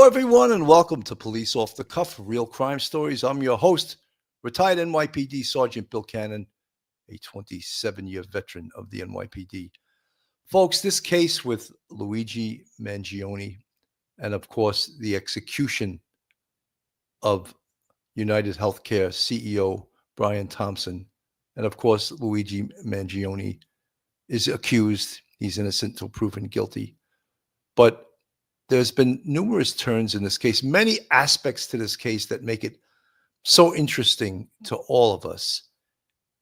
everyone, and welcome to Police Off the Cuff, Real Crime Stories. I'm your host, retired NYPD Sergeant Bill Cannon, a 27-year veteran of the NYPD. Folks, this case with Luigi Mangione and, of course, the execution of United Healthcare CEO Brian Thompson, and, of course, Luigi Mangione is accused. He's innocent until proven guilty. But there's been numerous turns in this case, many aspects to this case that make it so interesting to all of us.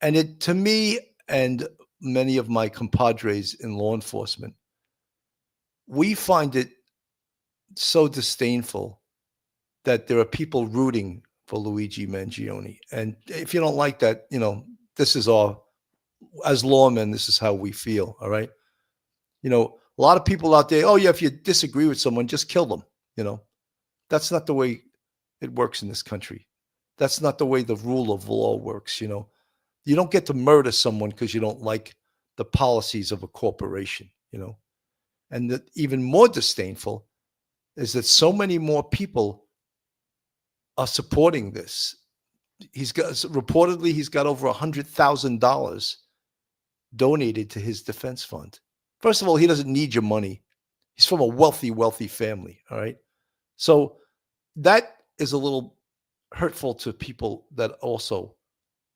And it, to me and many of my compadres in law enforcement, we find it so disdainful that there are people rooting for Luigi Mangione. And if you don't like that, this is as lawmen, this is how we feel, all right? A lot of people out there, oh, yeah, if you disagree with someone, just kill them. That's not the way it works in this country. That's not the way the rule of law works. You don't get to murder someone because you don't like the policies of a corporation, And even more disdainful is that so many more people are supporting this. Reportedly, he's got over $100,000 donated to his defense fund. First of all, he doesn't need your money. He's from a wealthy, wealthy family, all right? So that is a little hurtful to people that also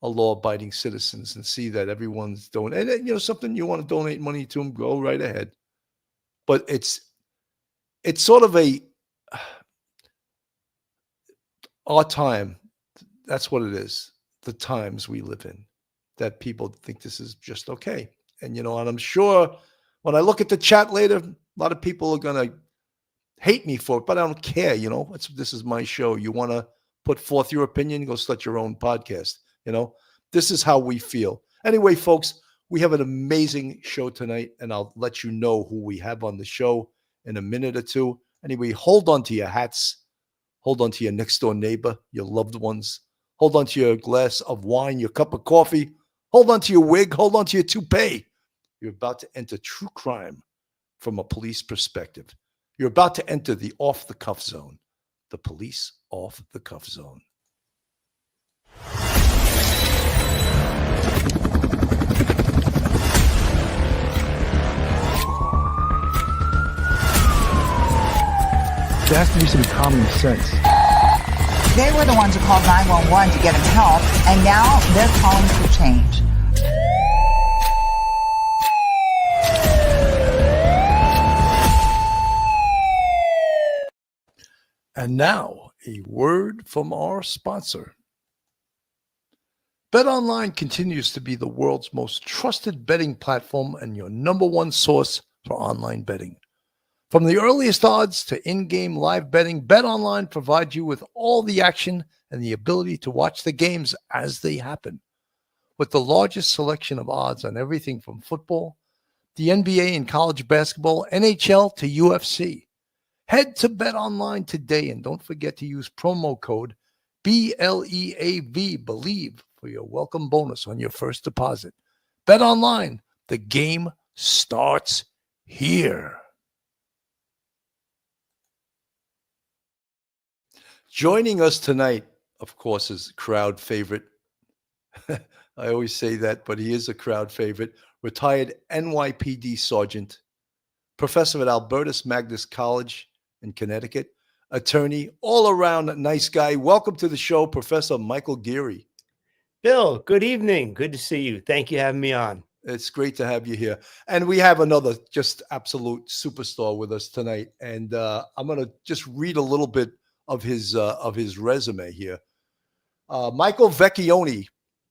are law-abiding citizens and see that everyone's donating. And, something you want to donate money to them, go right ahead. But it's sort of our time. That's what it is, the times we live in, that people think this is just okay. And, and I'm sure when I look at the chat later, a lot of people are going to hate me for it, but I don't care. This is my show. You want to put forth your opinion, go start your own podcast. This is how we feel. Anyway, folks, we have an amazing show tonight, and I'll let you know who we have on the show in a minute or two. Anyway, hold on to your hats. Hold on to your next door neighbor, your loved ones. Hold on to your glass of wine, your cup of coffee. Hold on to your wig. Hold on to your toupee. You're about to enter true crime from a police perspective. You're about to enter the off-the-cuff zone, the police off-the-cuff zone. There has to be some common sense. They were the ones who called 911 to get him help, and now they're calling for change. And now, a word from our sponsor. BetOnline continues to be the world's most trusted betting platform and your number one source for online betting. From the earliest odds to in-game live betting, BetOnline provides you with all the action and the ability to watch the games as they happen. With the largest selection of odds on everything from football, the NBA and college basketball, NHL to UFC. Head to BetOnline today and don't forget to use promo code BLEAV, BELIEVE, for your welcome bonus on your first deposit. BetOnline, the game starts here. Joining us tonight, of course, is crowd favorite. I always say that, but he is a crowd favorite. Retired NYPD Sergeant, professor at Albertus Magnus College in Connecticut, attorney, all-around nice guy. Welcome to the show, Professor Michael Geary. Bill, good evening. Good to see you. Thank you for having me on. It's great to have you here. And we have another just absolute superstar with us tonight. And I'm going to just read a little bit of his resume here. Michael Vecchione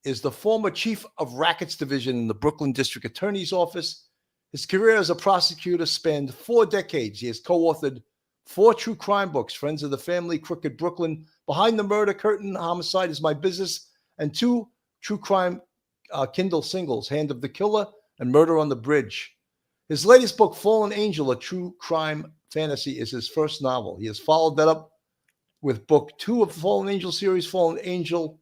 is the former chief of rackets division in the Brooklyn District Attorney's Office. His career as a prosecutor spanned 4 decades. He has co-authored 4 true crime books: Friends of the Family, Crooked Brooklyn, Behind the Murder Curtain, Homicide is My Business, and 2 true crime Kindle singles, Hand of the Killer and Murder on the Bridge. His latest book, Fallen Angel, a true crime fantasy, is his first novel. He has followed that up with book 2 of the Fallen Angel series, Fallen Angel,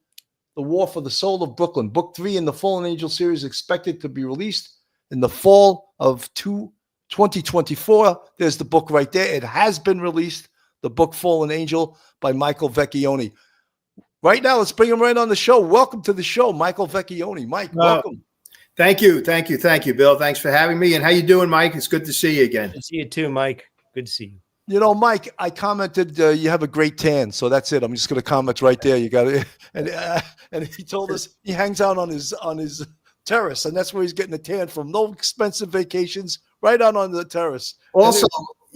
The War for the Soul of Brooklyn. Book 3 in the Fallen Angel series expected to be released in the fall of 2024. There's the book right there. It has been released. the book Fallen Angel by Michael Vecchione. Right now, let's bring him right on the show. Welcome to the show, Michael Vecchione. Mike, welcome. Thank you, Bill. Thanks for having me. And how you doing, Mike? It's good to see you again. Good to see you too, Mike. Good to see you. You know, Mike, I commented you have a great tan, so that's it. I'm just going to comment right there. You got it. And he told us he hangs out on his terrace, and that's where he's getting a tan from. No expensive vacations, right out on the terrace. Also,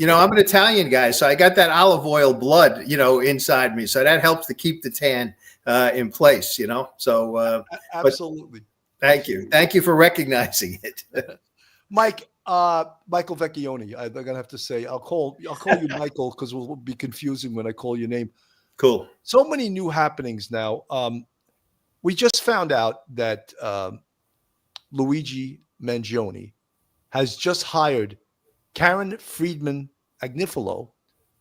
I'm an Italian guy, so I got that olive oil blood, inside me, so that helps to keep the tan in place. So absolutely. Thank you for recognizing it. Mike, Michael Vecchione. I'm gonna have to say I'll call you Michael because we'll be confusing when I call your name. Cool. So many new happenings now. We just found out that Luigi Mangione has just hired Karen Friedman Agnifilo,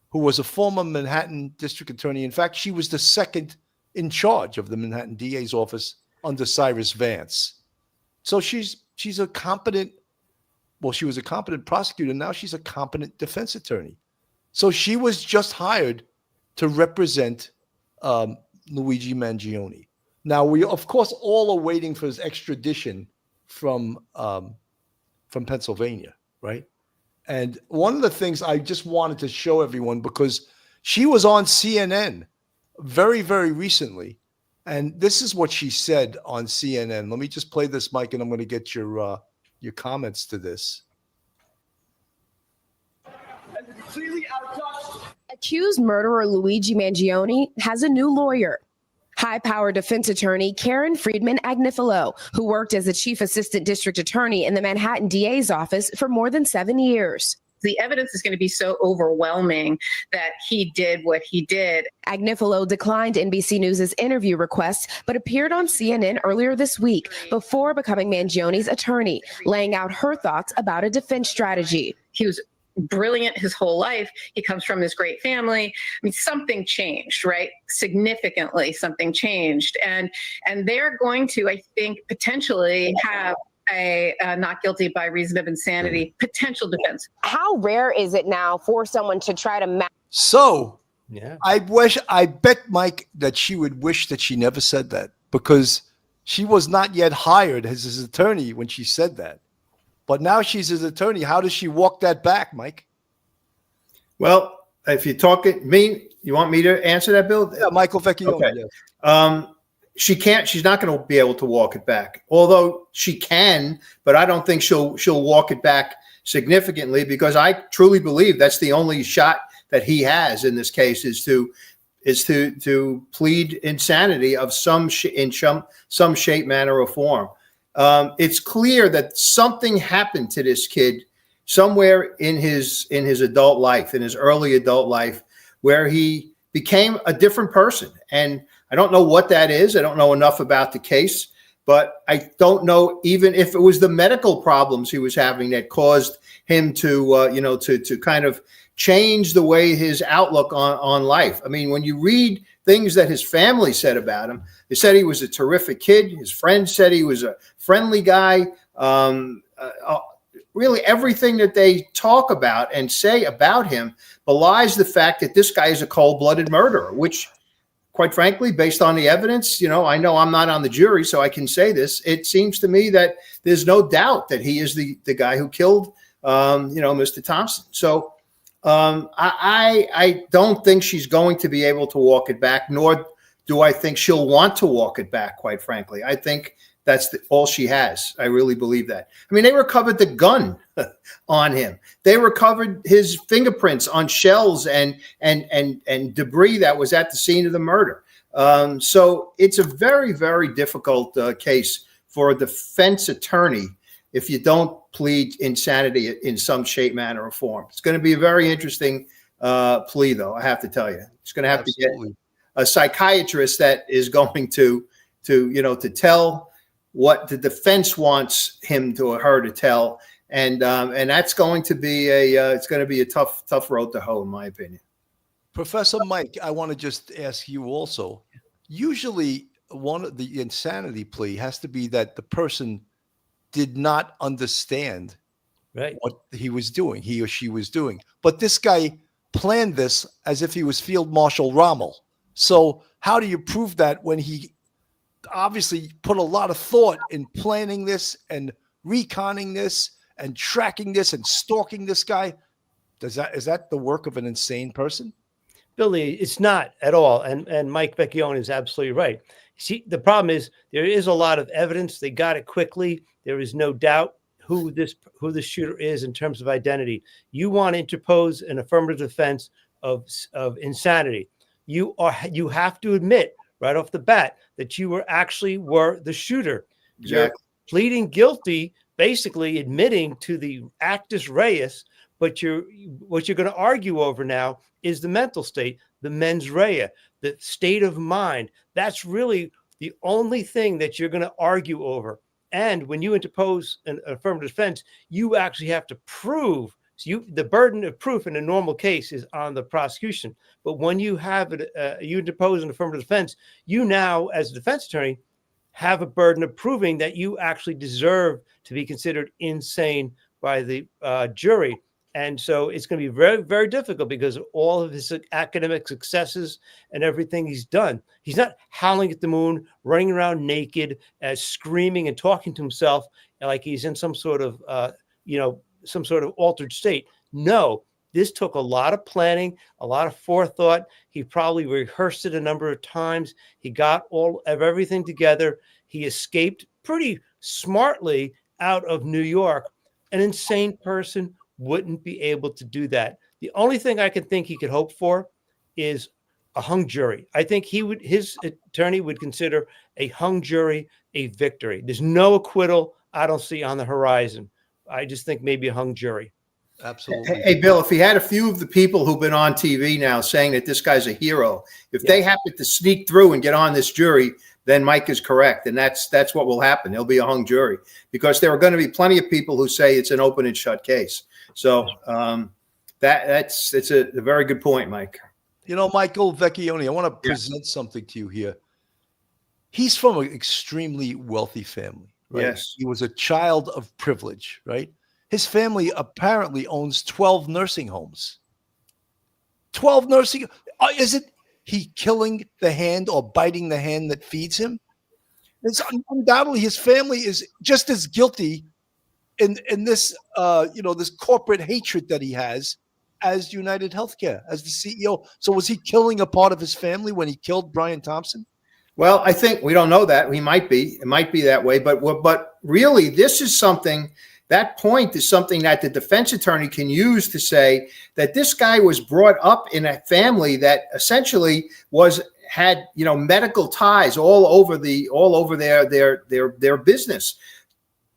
who was a former Manhattan district attorney. In fact, she was the second in charge of the Manhattan DA's office under Cyrus Vance. So she's a competent. Well, she was a competent prosecutor. Now she's a competent defense attorney. So she was just hired to represent Luigi Mangione. Now, we, of course, all are waiting for his extradition from Pennsylvania, right? And one of the things I just wanted to show everyone, because she was on CNN very, very recently, and this is what she said on CNN. Let me just play this, Mike, and I'm going to get your comments to this. Accused murderer Luigi Mangione has a new lawyer. High-powered defense attorney Karen Friedman Agnifilo, who worked as a chief assistant district attorney in the Manhattan DA's office for more than 7 years. The evidence is going to be so overwhelming that he did what he did. Agnifilo declined NBC News' interview request, but appeared on CNN earlier this week before becoming Mangione's attorney, laying out her thoughts about a defense strategy. He was brilliant his whole life. He comes from this great family. I mean, something changed, right? Significantly, something changed. And they're going to, I think, potentially have a not guilty by reason of insanity potential defense. How rare is it now for someone to try to So yeah, I bet, Mike, that she would wish that she never said that, because she was not yet hired as his attorney when she said that. But now she's his attorney. How does she walk that back, Mike? Well, if you're talking me, you want me to answer that, Bill? Yeah, Michael Vecchione. Okay. Yes. She can't. She's not going to be able to walk it back. Although she can, but I don't think she'll walk it back significantly, because I truly believe that's the only shot that he has in this case is to plead insanity of some shape, manner, or form. It's clear that something happened to this kid somewhere in his adult life, in his early adult life, where he became a different person. And I don't know what that is. I don't know enough about the case, but I don't know even if it was the medical problems he was having that caused him to kind of change the way his outlook on life. I mean, when you read things that his family said about him, they said he was a terrific kid. His friends said he was a friendly guy. Really, everything that they talk about and say about him belies the fact that this guy is a cold-blooded murderer, which, quite frankly, based on the evidence, I know I'm not on the jury, so I can say this. It seems to me that there's no doubt that he is the guy who killed, Mr. Thompson. So I don't think she's going to be able to walk it back, nor do I think she'll want to walk it back, quite frankly. I think that's all she has. I really believe that. I mean, they recovered the gun on him. They recovered his fingerprints on shells and debris that was at the scene of the murder. So it's a very, very difficult case for a defense attorney if you don't plead insanity in some shape, manner, or form. It's going to be a very interesting plea, though, I have to tell you. It's going to have to get a psychiatrist that is going to tell what the defense wants him or her to tell, and that's going to be it's going to be a tough road to hoe, in my opinion. Professor Mike, I want to just ask you also. Usually, one of the insanity plea has to be that the person did not understand what he was doing, he or she was doing. But this guy planned this as if he was Field Marshal Rommel. So how do you prove that when he obviously put a lot of thought in planning this and reconning this and tracking this and stalking this guy? Is that the work of an insane person? Billy, it's not at all. And Mike Vecchione is absolutely right. See, the problem is there is a lot of evidence. They got it quickly. There is no doubt who the shooter is in terms of identity. You want to interpose an affirmative defense of insanity. You have to admit right off the bat that you were the shooter. Exactly. You're pleading guilty, basically admitting to the actus reus. But what you're going to argue over now is the mental state, the mens rea, the state of mind. That's really the only thing that you're going to argue over. And when you interpose an affirmative defense, you actually have to prove. So the burden of proof in a normal case is on the prosecution. But when you have you interpose an affirmative defense, you now, as a defense attorney, have a burden of proving that you actually deserve to be considered insane by the jury. And so it's going to be very, very difficult because of all of his academic successes and everything he's done. He's not howling at the moon, running around naked, screaming and talking to himself like he's in some sort of, some sort of altered state. No, this took a lot of planning, a lot of forethought. He probably rehearsed it a number of times. He got all of everything together. He escaped pretty smartly out of New York. An insane person wouldn't be able to do that. The only thing I can think he could hope for is a hung jury. I think his attorney would consider a hung jury a victory. There's no acquittal I don't see on the horizon. I just think maybe a hung jury. Absolutely. Hey, Bill, if he had a few of the people who've been on TV now saying that this guy's a hero, if they happen to sneak through and get on this jury, then Mike is correct. And that's what will happen. There'll be a hung jury because there are going to be plenty of people who say it's an open and shut case. So it's a very good point, Mike. You know, Michael Vecchione, I want to present something to you here. He's from an extremely wealthy family. Right? Yes. He was a child of privilege, right? His family apparently owns 12 nursing homes. 12 nursing. Isn't he killing the hand or biting the hand that feeds him? It's undoubtedly his family is just as guilty in this, this corporate hatred that he has as United Healthcare, as the CEO. So was he killing a part of his family when he killed Brian Thompson? Well, I think we don't know that. He might be. It might be that way. But really, this is something. That point is something that the defense attorney can use to say that this guy was brought up in a family that essentially had medical ties all over their business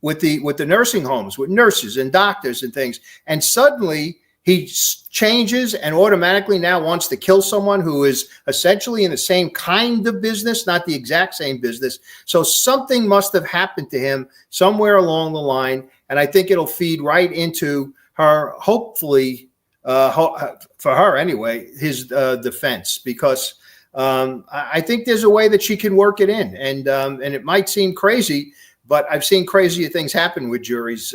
with the nursing homes, with nurses and doctors and things. And suddenly he changes and automatically now wants to kill someone who is essentially in the same kind of business, not the exact same business. So something must have happened to him somewhere along the line. And I think it'll feed right into her, hopefully, for her anyway, his defense, because I think there's a way that she can work it in. And it might seem crazy, but I've seen crazier things happen with juries,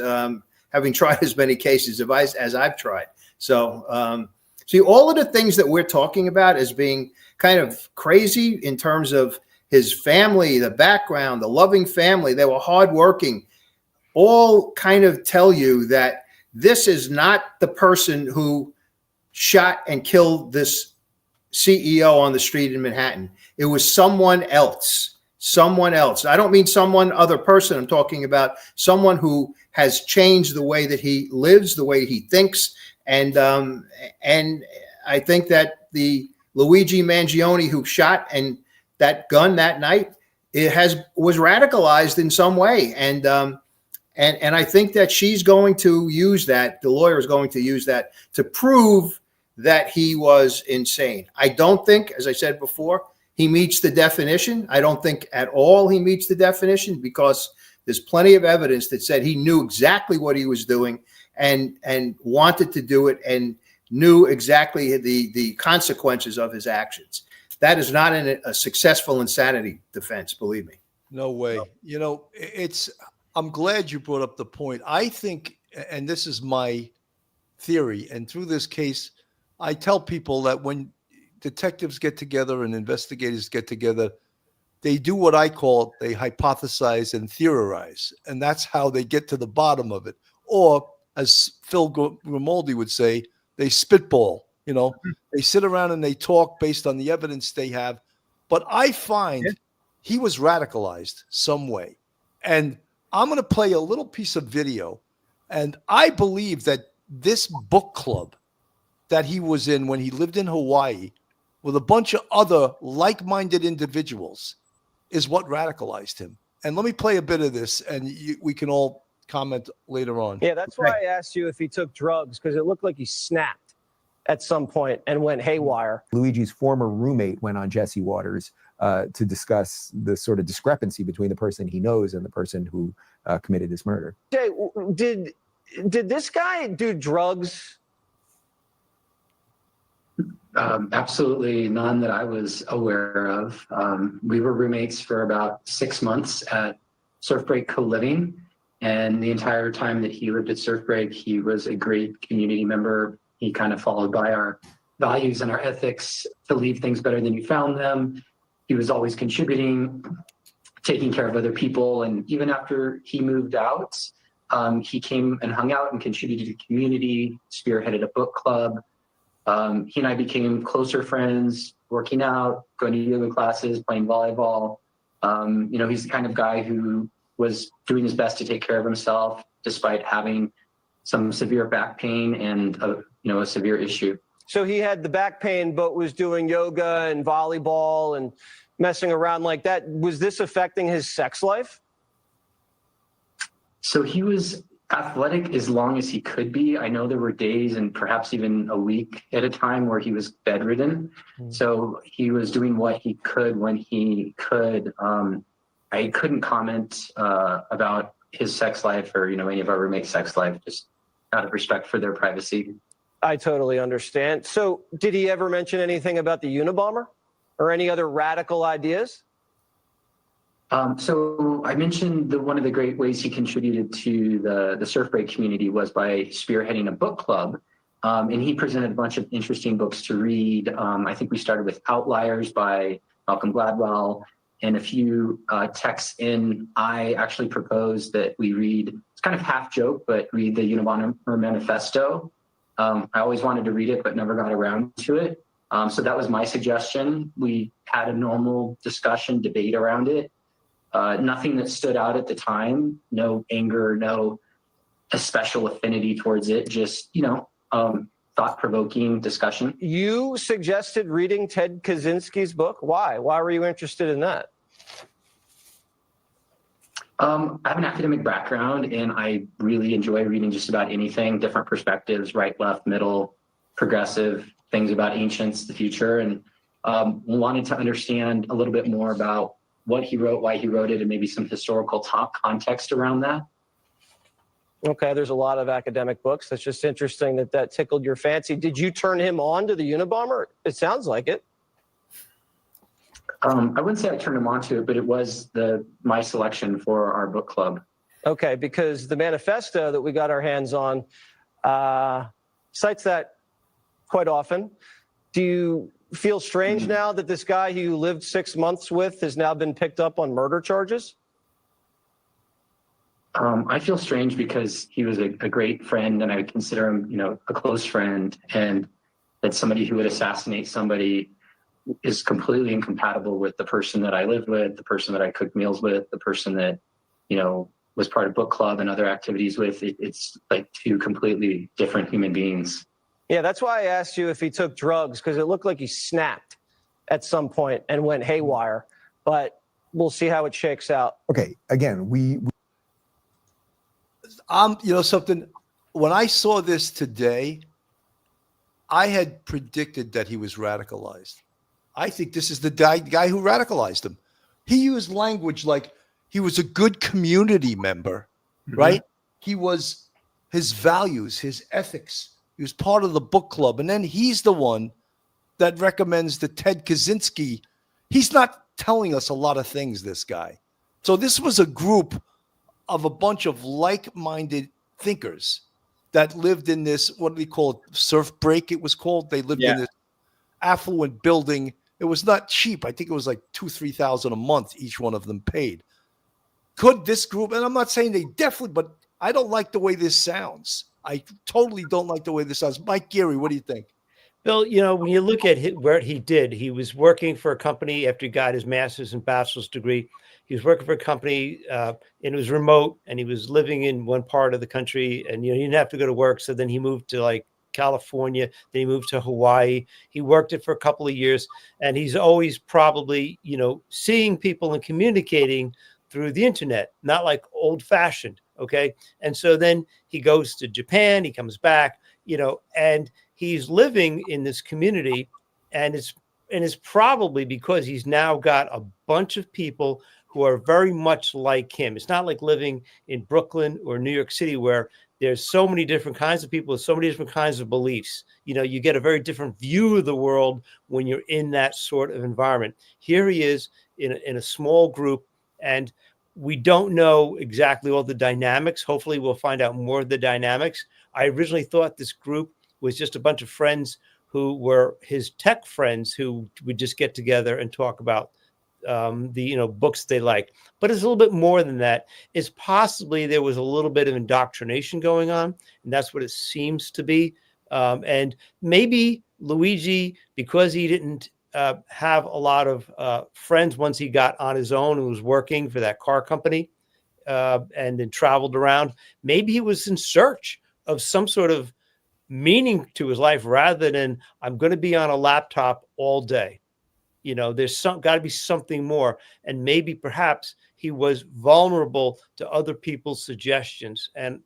having tried as many cases as I've tried. So see, all of the things that we're talking about as being kind of crazy in terms of his family, the background, the loving family, they were hardworking, all kind of tell you that this is not the person who shot and killed this CEO on the street in Manhattan. It was someone else. Someone else. I don't mean someone other person. I'm talking about someone who has changed the way that he lives, the way he thinks. And I think that the Luigi Mangione who shot and that gun that night, was radicalized in some way. And I think that she's going to use that. The lawyer is going to use that to prove that he was insane. I don't think, as I said before, he meets the definition. I don't think at all he meets the definition because there's plenty of evidence that said he knew exactly what he was doing and wanted to do it and knew exactly the consequences of his actions. That is not a successful insanity defense, believe me. No way. No. I'm glad you brought up the point. I think, and this is my theory, and through this case, I tell people that when detectives get together and investigators get together, they do what I call they hypothesize and theorize. And that's how they get to the bottom of it. Or, as Phil Grimaldi would say, they spitball. They sit around and they talk based on the evidence they have. But I find he was radicalized some way. And I'm going to play a little piece of video. And I believe that this book club that he was in when he lived in Hawaii with a bunch of other like-minded individuals is what radicalized him. And let me play a bit of this, and we can all comment later on. Yeah, that's why I asked you if he took drugs, because it looked like he snapped at some point and went haywire. Luigi's former roommate went on Jesse Waters to discuss the sort of discrepancy between the person he knows and the person who committed this murder. Jay, did this guy do drugs? Absolutely none that I was aware of. We were roommates for about 6 months at Surf Break Co-Living, and the entire time that he lived at Surf Break, he was a great community member. He kind of followed by our values and our ethics to leave things better than you found them. He was always contributing, taking care of other people, and even after he moved out, he came and hung out and contributed to the community, spearheaded a book club. He and I became closer friends, working out, going to yoga classes, playing volleyball. He's the kind of guy who was doing his best to take care of himself, despite having some severe back pain and a severe issue. So he had the back pain, but was doing yoga and volleyball and messing around like that. Was this affecting his sex life? So he was athletic as long as he could be. I know there were days and perhaps even a week at a time where he was bedridden. So he was doing what he could when he could. I couldn't comment about his sex life or, any of our roommates' sex life, just out of respect for their privacy. I totally understand. So did he ever mention anything about the Unabomber or any other radical ideas? So I mentioned one of the great ways he contributed to the surf break community was by spearheading a book club. And he presented a bunch of interesting books to read. I think we started with Outliers by Malcolm Gladwell. And a few texts in, I actually proposed that we read, it's kind of half joke, but read the Unabomber Manifesto. I always wanted to read it, but never got around to it. So that was my suggestion. We had a normal discussion, debate around it. Nothing that stood out at the time, no anger, no a special affinity towards it, just, thought-provoking discussion. You suggested reading Ted Kaczynski's book. Why? Why were you interested in that? I have an academic background, and I really enjoy reading just about anything, different perspectives, right, left, middle, progressive, things about ancients, the future, and wanted to understand a little bit more about what he wrote, why he wrote it, and maybe some historical context around that. Okay, there's a lot of academic books. That's just interesting that tickled your fancy. Did you turn him on to the Unabomber? It sounds like it. I wouldn't say I turned him on to it, but it was my selection for our book club. Okay, because the manifesto that we got our hands on cites that quite often. Do you feel strange now that this guy who you lived 6 months with has now been picked up on murder charges? I feel strange because he was a great friend, and I would consider him, a close friend, and that somebody who would assassinate somebody is completely incompatible with the person that I lived with, the person that I cooked meals with, the person that, was part of book club and other activities with. It's like two completely different human beings. Yeah, that's why I asked you if he took drugs, because it looked like he snapped at some point and went haywire, but we'll see how it shakes out. Okay, again, we something, when I saw this today, I had predicted that he was radicalized. I think this is the guy who radicalized him. He used language like he was a good community member, right? He was his values, his ethics. He was part of the book club. And then he's the one that recommends the Ted Kaczynski. He's not telling us a lot of things, this guy. So this was a group of a bunch of like-minded thinkers that lived in this, what do they call it? Surf break, it was called. They lived in this affluent building. It was not cheap. I think it was like $2,000-3,000 a month each one of them paid. Could this group, and I'm not saying they definitely, but I don't like the way this sounds. I totally don't like the way this sounds. Mike Geary, what do you think? Bill, when you look at what he did, he was working for a company after he got his master's and bachelor's degree. He was working for a company and it was remote, and he was living in one part of the country, and he didn't have to go to work. So then he moved to like California, then he moved to Hawaii. He worked it for a couple of years, and he's always probably, seeing people and communicating through the internet, not like old fashioned. Okay. And so then he goes to Japan, he comes back, and he's living in this community, and it's probably because he's now got a bunch of people who are very much like him. It's not like living in Brooklyn or New York City where there's so many different kinds of people with so many different kinds of beliefs. You get a very different view of the world when you're in that sort of environment. Here he is in a small group, and we don't know exactly all the dynamics. Hopefully we'll find out more of the dynamics. I originally thought this group was just a bunch of friends who were his tech friends who would just get together and talk about the books they like. But it's a little bit more than that. It's possibly there was a little bit of indoctrination going on, and that's what it seems to be. And maybe Luigi, because he didn't have a lot of friends once he got on his own and was working for that car company and then traveled around, maybe he was in search of some sort of meaning to his life rather than I'm going to be on a laptop all day. There's got to be something more. And maybe perhaps he was vulnerable to other people's suggestions. And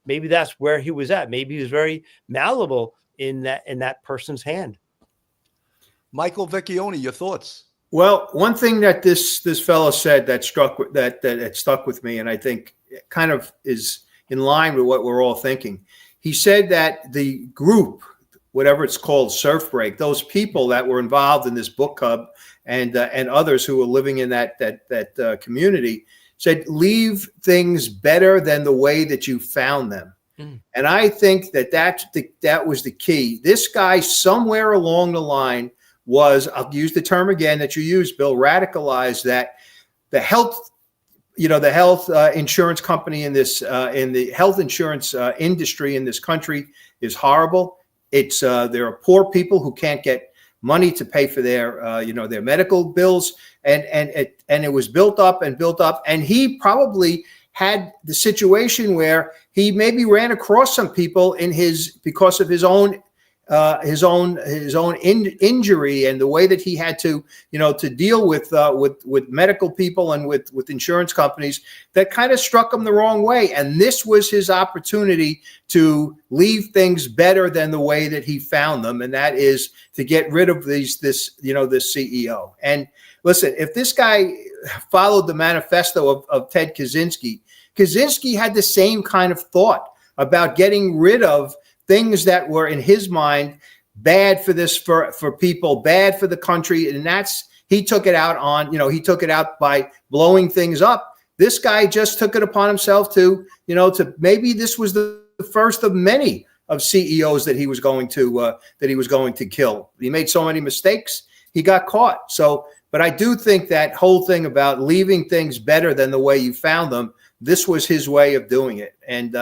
maybe that's where he was at. Maybe he was very malleable in that person's hand. Michael Vecchione, your thoughts? Well, one thing that this fellow said that stuck with me, and I think kind of is in line with what we're all thinking. He said that the group, whatever it's called, Surf Break, those people that were involved in this book club and others who were living in that community, said leave things better than the way that you found them. And I think that was the key. This guy somewhere along the line was, I'll use the term again that you used, Bill, radicalized, that the health insurance company in the health insurance industry in this country is horrible. It's there are poor people who can't get money to pay for their medical bills, and it was built up, and he probably had the situation where he maybe ran across some people because of his own injury and the way that he had to deal with medical people and with insurance companies that kind of struck him the wrong way. And this was his opportunity to leave things better than the way that he found them. And that is to get rid of this CEO. And listen, if this guy followed the manifesto of Ted Kaczynski had the same kind of thought about getting rid of things that were in his mind bad for people, bad for the country, and he took it out by blowing things up. This guy just took it upon himself to maybe this was the first of many of CEOs that he was going to kill. He made so many mistakes, he got caught. So, but I do think that whole thing about leaving things better than the way you found them, this was his way of doing it. And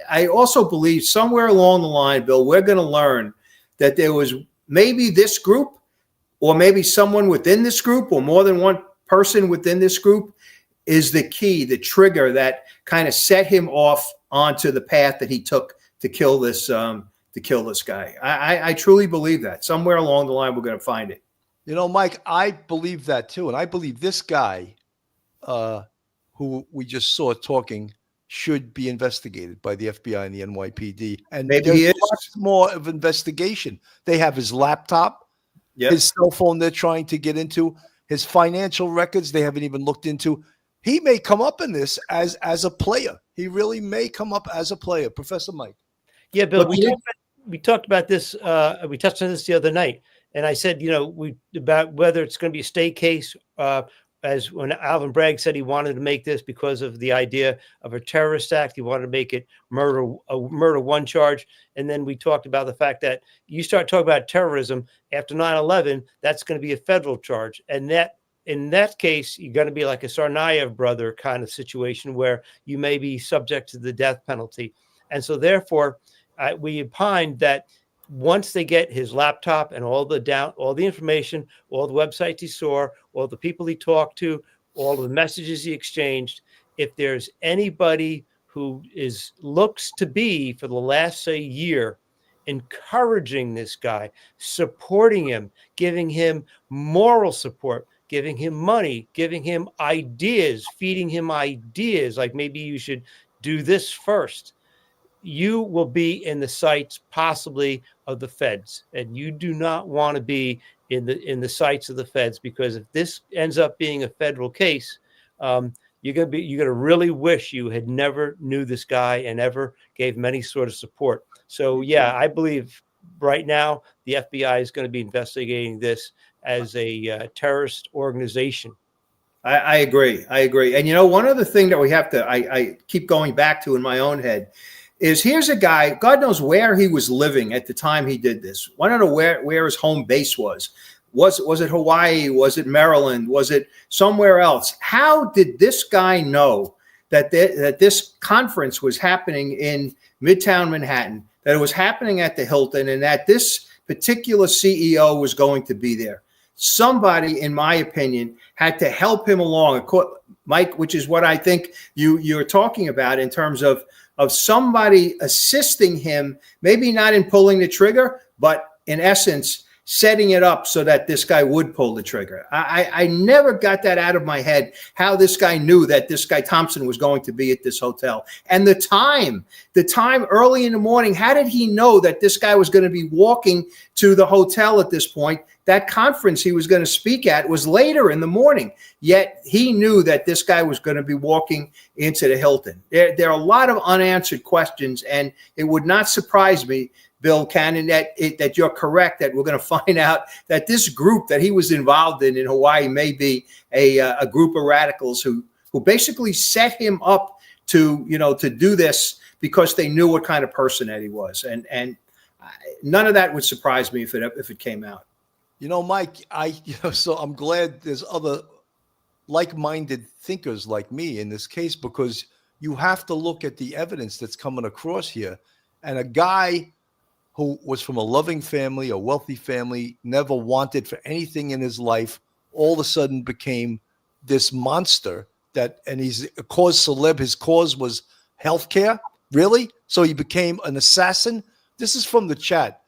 I also believe somewhere along the line, Bill, we're going to learn that there was maybe this group, or maybe someone within this group, or more than one person within this group is the key, the trigger that kind of set him off onto the path that he took to kill this guy. I truly believe that somewhere along the line we're going to find it. Mike, I believe that too, and I believe this guy, who we just saw talking, should be investigated by the FBI and the NYPD. And maybe he is. Much more of investigation. They have his laptop, his cell phone they're trying to get into, his financial records they haven't even looked into. He may come up in this as a player. He really may come up as a player. Professor Mike. Yeah, Bill, we talked about this. We touched on this the other night. And I said, about whether it's going to be a state case as when Alvin Bragg said he wanted to make this because of the idea of a terrorist act, he wanted to make it a murder one charge. And then we talked about the fact that you start talking about terrorism after 9/11, that's going to be a federal charge. And that in that case, you're going to be like a Tsarnaev brother kind of situation where you may be subject to the death penalty. And so therefore, we opined that once they get his laptop and all the information, all the websites he saw, all the people he talked to, all the messages he exchanged, if there's anybody who looks to be for the last, say, year, encouraging this guy, supporting him, giving him moral support, giving him money, giving him ideas, feeding him ideas, like maybe you should do this first, you will be in the sights possibly of the feds, and you do not want to be in the sights of the feds, because if this ends up being a federal case, you're gonna really wish you had never knew this guy and ever gave him any sort of support. So yeah, I believe right now the FBI is going to be investigating this as a terrorist organization. I agree. And you know, one other thing that we have to, I keep going back to in my own head is here's a guy, God knows where he was living at the time he did this. I don't know where his home base was. Was it Hawaii? Was it Maryland? Was it somewhere else? How did this guy know that this conference was happening in Midtown Manhattan, that it was happening at the Hilton, and that this particular CEO was going to be there? Somebody, in my opinion, had to help him along, Mike, which is what I think you're talking about in terms of somebody assisting him, maybe not in pulling the trigger, but in essence, setting it up so that this guy would pull the trigger. I never got that out of my head, how this guy knew that this guy Thompson was going to be at this hotel. And the time early in the morning, how did he know that this guy was going to be walking to the hotel at this point? That conference he was going to speak at was later in the morning, yet he knew that this guy was going to be walking into the Hilton. There are a lot of unanswered questions, and it would not surprise me, Bill Cannon, that you're correct, that we're going to find out that this group that he was involved in Hawaii may be a group of radicals who basically set him up to do this because they knew what kind of person that he was. And none of that would surprise me if it came out. You know, Mike, so I'm glad there's other like-minded thinkers like me in this case, because you have to look at the evidence that's coming across here. And a guy who was from a loving family, a wealthy family, never wanted for anything in his life, all of a sudden became this monster and he's a cause celeb. His cause was healthcare. Really? So he became an assassin. This is from the chat.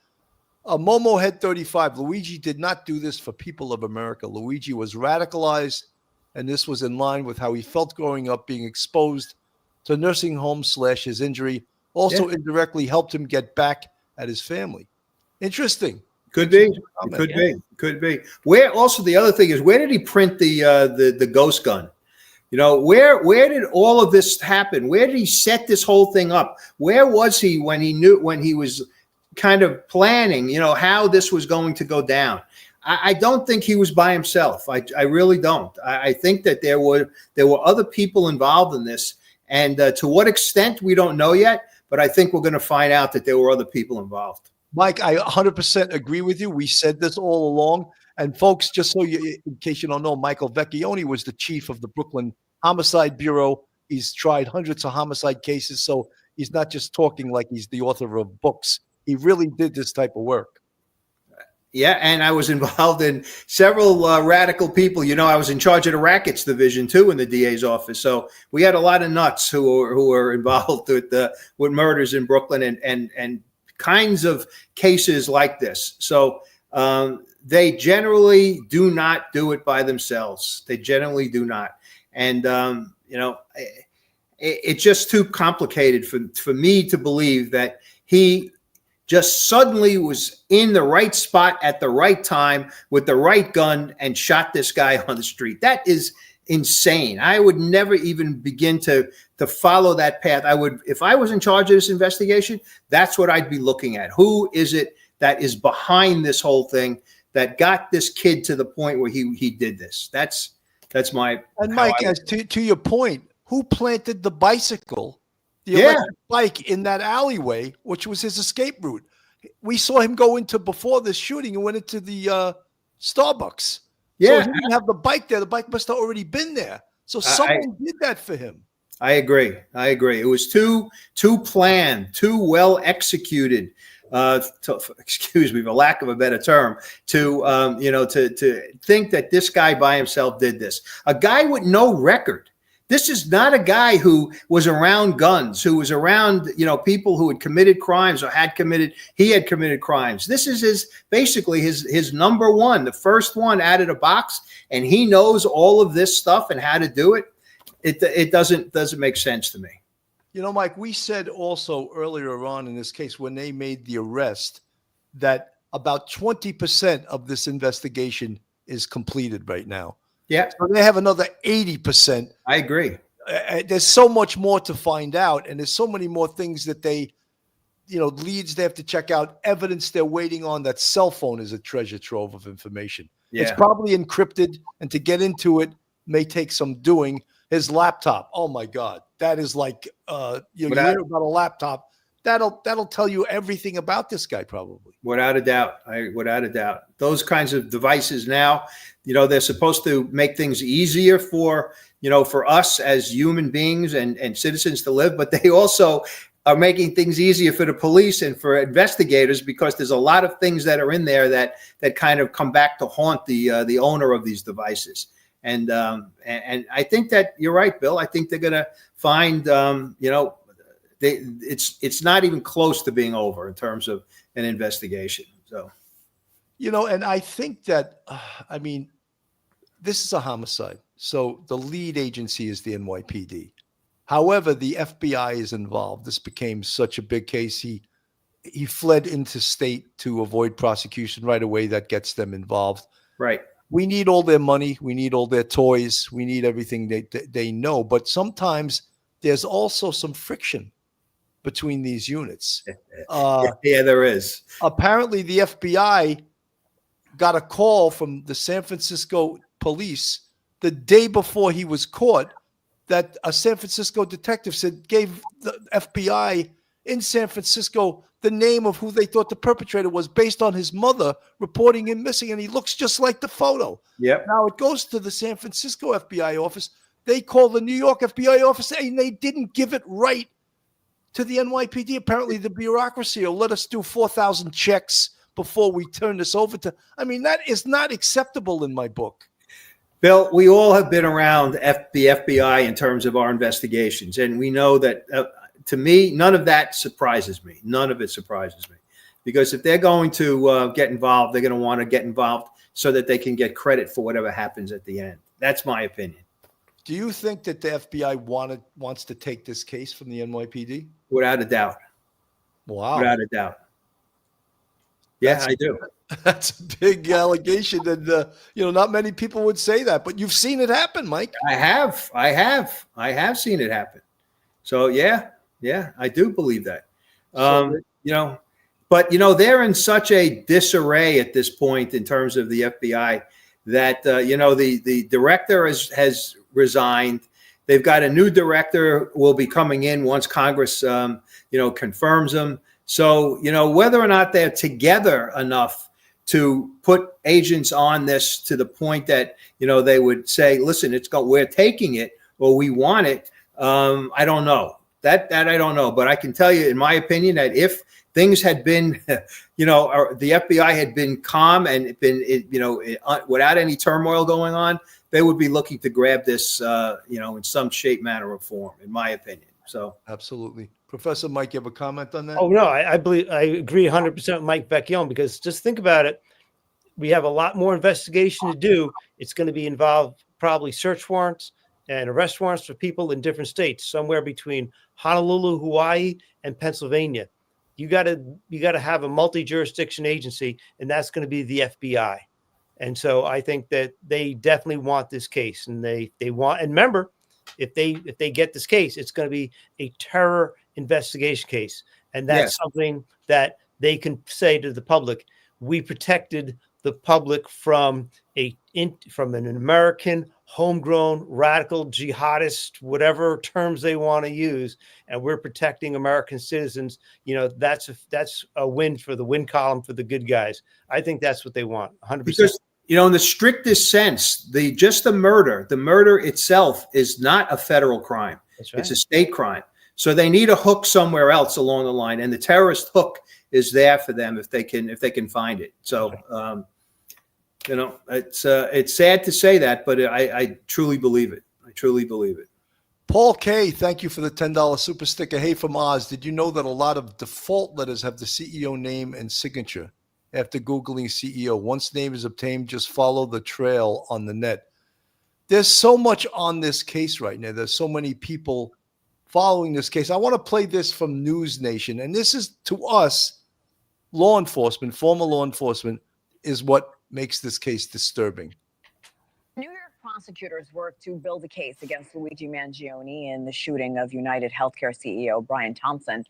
Momo Head 35. Luigi did not do this for people of America. Luigi was radicalized, and this was in line with how he felt growing up, being exposed to nursing homes / his injury. Also indirectly helped him get back at his family. Interesting. Could be. Could be. Where also the other thing is, where did he print the ghost gun? You know, where did all of this happen? Where did he set this whole thing up? Where was he when he was kind of planning, how this was going to go down? I don't think he was by himself. I really don't. I think that there were other people involved in this, and to what extent we don't know yet. But I think we're going to find out that there were other people involved. Mike, I 100% agree with you. We said this all along. And folks, just so in case you don't know, Michael Vecchione was the chief of the Brooklyn Homicide Bureau. He's tried hundreds of homicide cases. So he's not just talking like he's the author of books. He really did this type of work. Yeah, and I was involved in several radical people. I was in charge of the rackets division too in the DA's office. So we had a lot of nuts who were involved with murders in Brooklyn and kinds of cases like this. So they generally do not do it by themselves. They generally do not. And it's just too complicated for me to believe that he just suddenly was in the right spot at the right time with the right gun and shot this guy on the street. That is insane. I would never even begin to follow that path. If I was in charge of this investigation, that's what I'd be looking at. Who is it that is behind this whole thing that got this kid to the point where he did this? That's That's my. And how Mike, I- as to your point, who planted the bicycle, the Yeah. electric bike in that alleyway, which was his escape route? We saw him go into, before this shooting, and went into the Starbucks. So Yeah. he didn't have the bike there. The bike must have already been there. So I- someone did that for him. I agree. It was too planned, too well executed. Excuse me, for lack of a better term, to think that this guy by himself did this. A guy with no record. This is not a guy who was around guns, who was around, people who had committed crimes or he had committed crimes. This is basically his number one, the first one out of the box, and he knows all of this stuff and how to do it. It doesn't make sense to me. Mike, we said also earlier on in this case, when they made the arrest, that about 20% of this investigation is completed right now. Yeah. So they have another 80%. I agree. There's so much more to find out, and there's so many more things that they, leads they have to check out, evidence they're waiting on. That cell phone is a treasure trove of information. Yeah. It's probably encrypted, and to get into it may take some doing. His laptop, oh my God, that is like you hear about a laptop. That'll tell you everything about this guy, probably. Without a doubt. Without a doubt. Those kinds of devices now, they're supposed to make things easier for us as human beings and citizens to live, but they also are making things easier for the police and for investigators, because there's a lot of things that are in there that kind of come back to haunt the owner of these devices. And I think that you're right, Bill. I think they're going to find, it's not even close to being over in terms of an investigation. So, and I think that, this is a homicide. So the lead agency is the NYPD. However, the FBI is involved. This became such a big case. He fled into state to avoid prosecution right away. That gets them involved. Right. We need all their money. We need all their toys. We need everything they know. But sometimes there's also some friction between these units. Yeah, there is. Apparently, the FBI got a call from the San Francisco police the day before he was caught, that a San Francisco detective gave the FBI in San Francisco the name of who they thought the perpetrator was based on his mother reporting him missing, and he looks just like the photo. Yep. Now it goes to the San Francisco FBI office. They call the New York FBI office, and they didn't give it right to the NYPD. Apparently, the bureaucracy will let us do 4,000 checks before we turn this over to. That is not acceptable in my book. Bill, we all have been around the FBI in terms of our investigations, and we know that. To me, none of that surprises me. None of it surprises me, because if they're going to get involved, they're going to want to get involved so that they can get credit for whatever happens at the end. That's my opinion. Do you think that the FBI wants to take this case from the NYPD? Without a doubt. Wow. Without a doubt. Yeah, I do. That's a big allegation, and not many people would say that, but you've seen it happen, Mike. I have seen it happen. So yeah, I do believe that. But they're in such a disarray at this point in terms of the FBI that the director has resigned. They've got a new director will be coming in once Congress confirms them. So whether or not they're together enough to put agents on this to the point that they would say, listen, we're taking it, or we want it. I don't know. That I don't know, but I can tell you, in my opinion, that if things had been, the FBI had been calm and been, without any turmoil going on, they would be looking to grab this, in some shape, manner, or form, in my opinion. So absolutely, Professor Mike, you have a comment on that? Oh no, I agree 100% with Mike Vecchione, because just think about it. We have a lot more investigation to do. It's going to be involved probably search warrants and arrest warrants for people in different states, somewhere between Honolulu, Hawaii, and Pennsylvania. You got to have a multi-jurisdiction agency, and that's going to be the FBI. And so I think that they definitely want this case, and they want. And remember, if they get this case, it's going to be a terror investigation case, and that's something that they can say to the public: we protected the public from an American homegrown radical jihadist, whatever terms they want to use, and we're protecting American citizens. That's a win for the win column for the good guys. I think that's what they want, 100%. Because in the strictest sense, the murder itself is not a federal crime. That's right. It's a state crime. So they need a hook somewhere else along the line, and the terrorist hook is there for them if they can find it. So. It's sad to say that, but I truly believe it. I truly believe it. Paul K., thank you for the $10 super sticker. Hey, from Oz, did you know that a lot of default letters have the CEO name and signature? After Googling CEO, once name is obtained, just follow the trail on the net. There's so much on this case right now. There's so many people following this case. I want to play this from News Nation, and this is, to us, law enforcement, former law enforcement, is what makes this case disturbing. New York prosecutors worked to build a case against Luigi Mangione in the shooting of United Healthcare CEO Brian Thompson.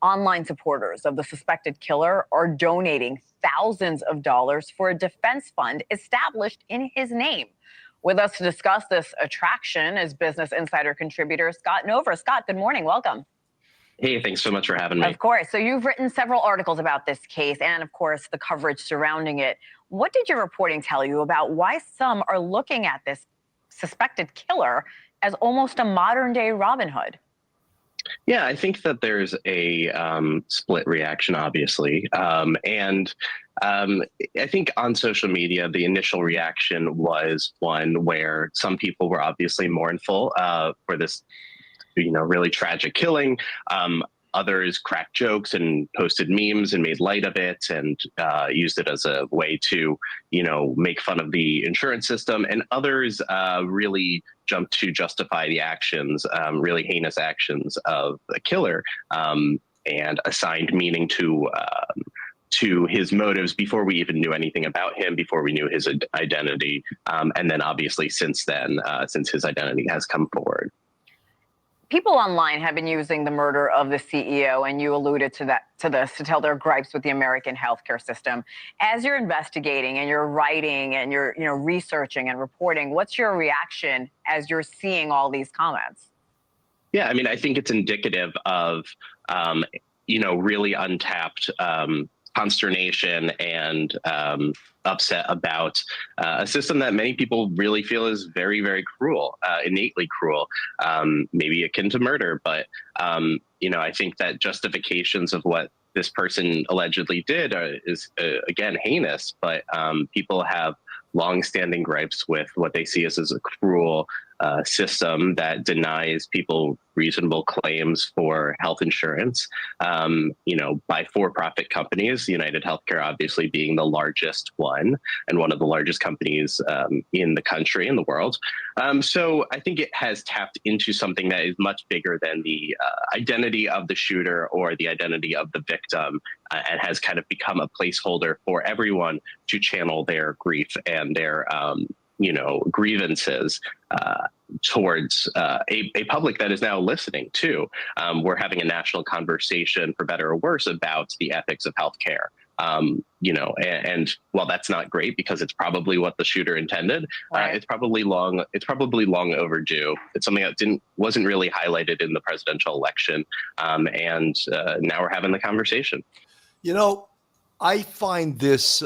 Online supporters of the suspected killer are donating thousands of dollars for a defense fund established in his name. With us to discuss this attraction is Business Insider contributor Scott Nover. Scott, good morning. Welcome. Hey, thanks so much for having me. Of course. So you've written several articles about this case and, of course, the coverage surrounding it. What did your reporting tell you about why some are looking at this suspected killer as almost a modern-day Robin Hood? Yeah, I think that there's a split reaction, obviously. And I think on social media, the initial reaction was one where some people were obviously mournful for this really tragic killing. Others cracked jokes and posted memes and made light of it and used it as a way to, make fun of the insurance system. And others really jumped to justify the actions, really heinous actions of the killer, and assigned meaning to his motives before we even knew anything about him, before we knew his identity. And then obviously since then, since his identity has come forward. People online have been using the murder of the CEO, and you alluded to this, to tell their gripes with the American healthcare system. As you're investigating and you're writing and you're researching and reporting, what's your reaction as you're seeing all these comments? Yeah, I mean, I think it's indicative of really untapped consternation and upset about a system that many people really feel is very, very cruel, innately cruel, maybe akin to murder. But, I think that justifications of what this person allegedly did is, again, heinous. But people have longstanding gripes with what they see as a cruel system that denies people reasonable claims for health insurance, by for-profit companies, United Healthcare obviously being the largest one and one of the largest companies in the country, in the world. So I think it has tapped into something that is much bigger than the identity of the shooter or the identity of the victim, and has kind of become a placeholder for everyone to channel their grief and their grievances towards a public that is now listening too. We're having a national conversation, for better or worse, about the ethics of healthcare. And while that's not great because it's probably what the shooter intended, right. It's probably long overdue. It's something that wasn't really highlighted in the presidential election, and now we're having the conversation. I find this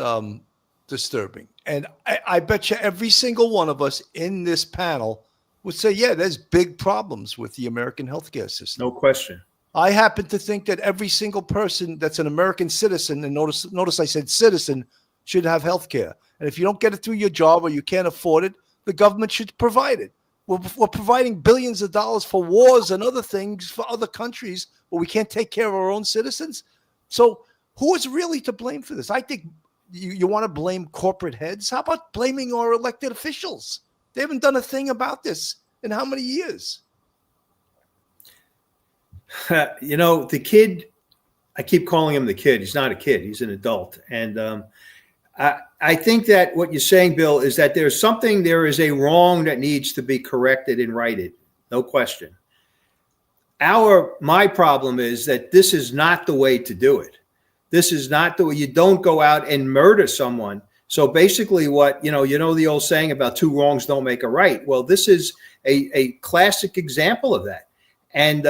disturbing. And I bet you every single one of us in this panel would say, yeah, there's big problems with the American healthcare system. No question. I happen to think that every single person that's an American citizen, and notice I said citizen, should have healthcare. And if you don't get it through your job or you can't afford it, the government should provide it. We're providing billions of dollars for wars and other things for other countries, but we can't take care of our own citizens. So who is really to blame for this? I think you want to blame corporate heads? How about blaming our elected officials? They haven't done a thing about this in how many years? The kid, I keep calling him the kid. He's not a kid. He's an adult. And I think that what you're saying, Bill, is that there is a wrong that needs to be corrected and righted. No question. My problem is that this is not the way to do it. This is not the way. You don't go out and murder someone. So basically what, you know the old saying about two wrongs don't make a right. Well, this is a classic example of that. And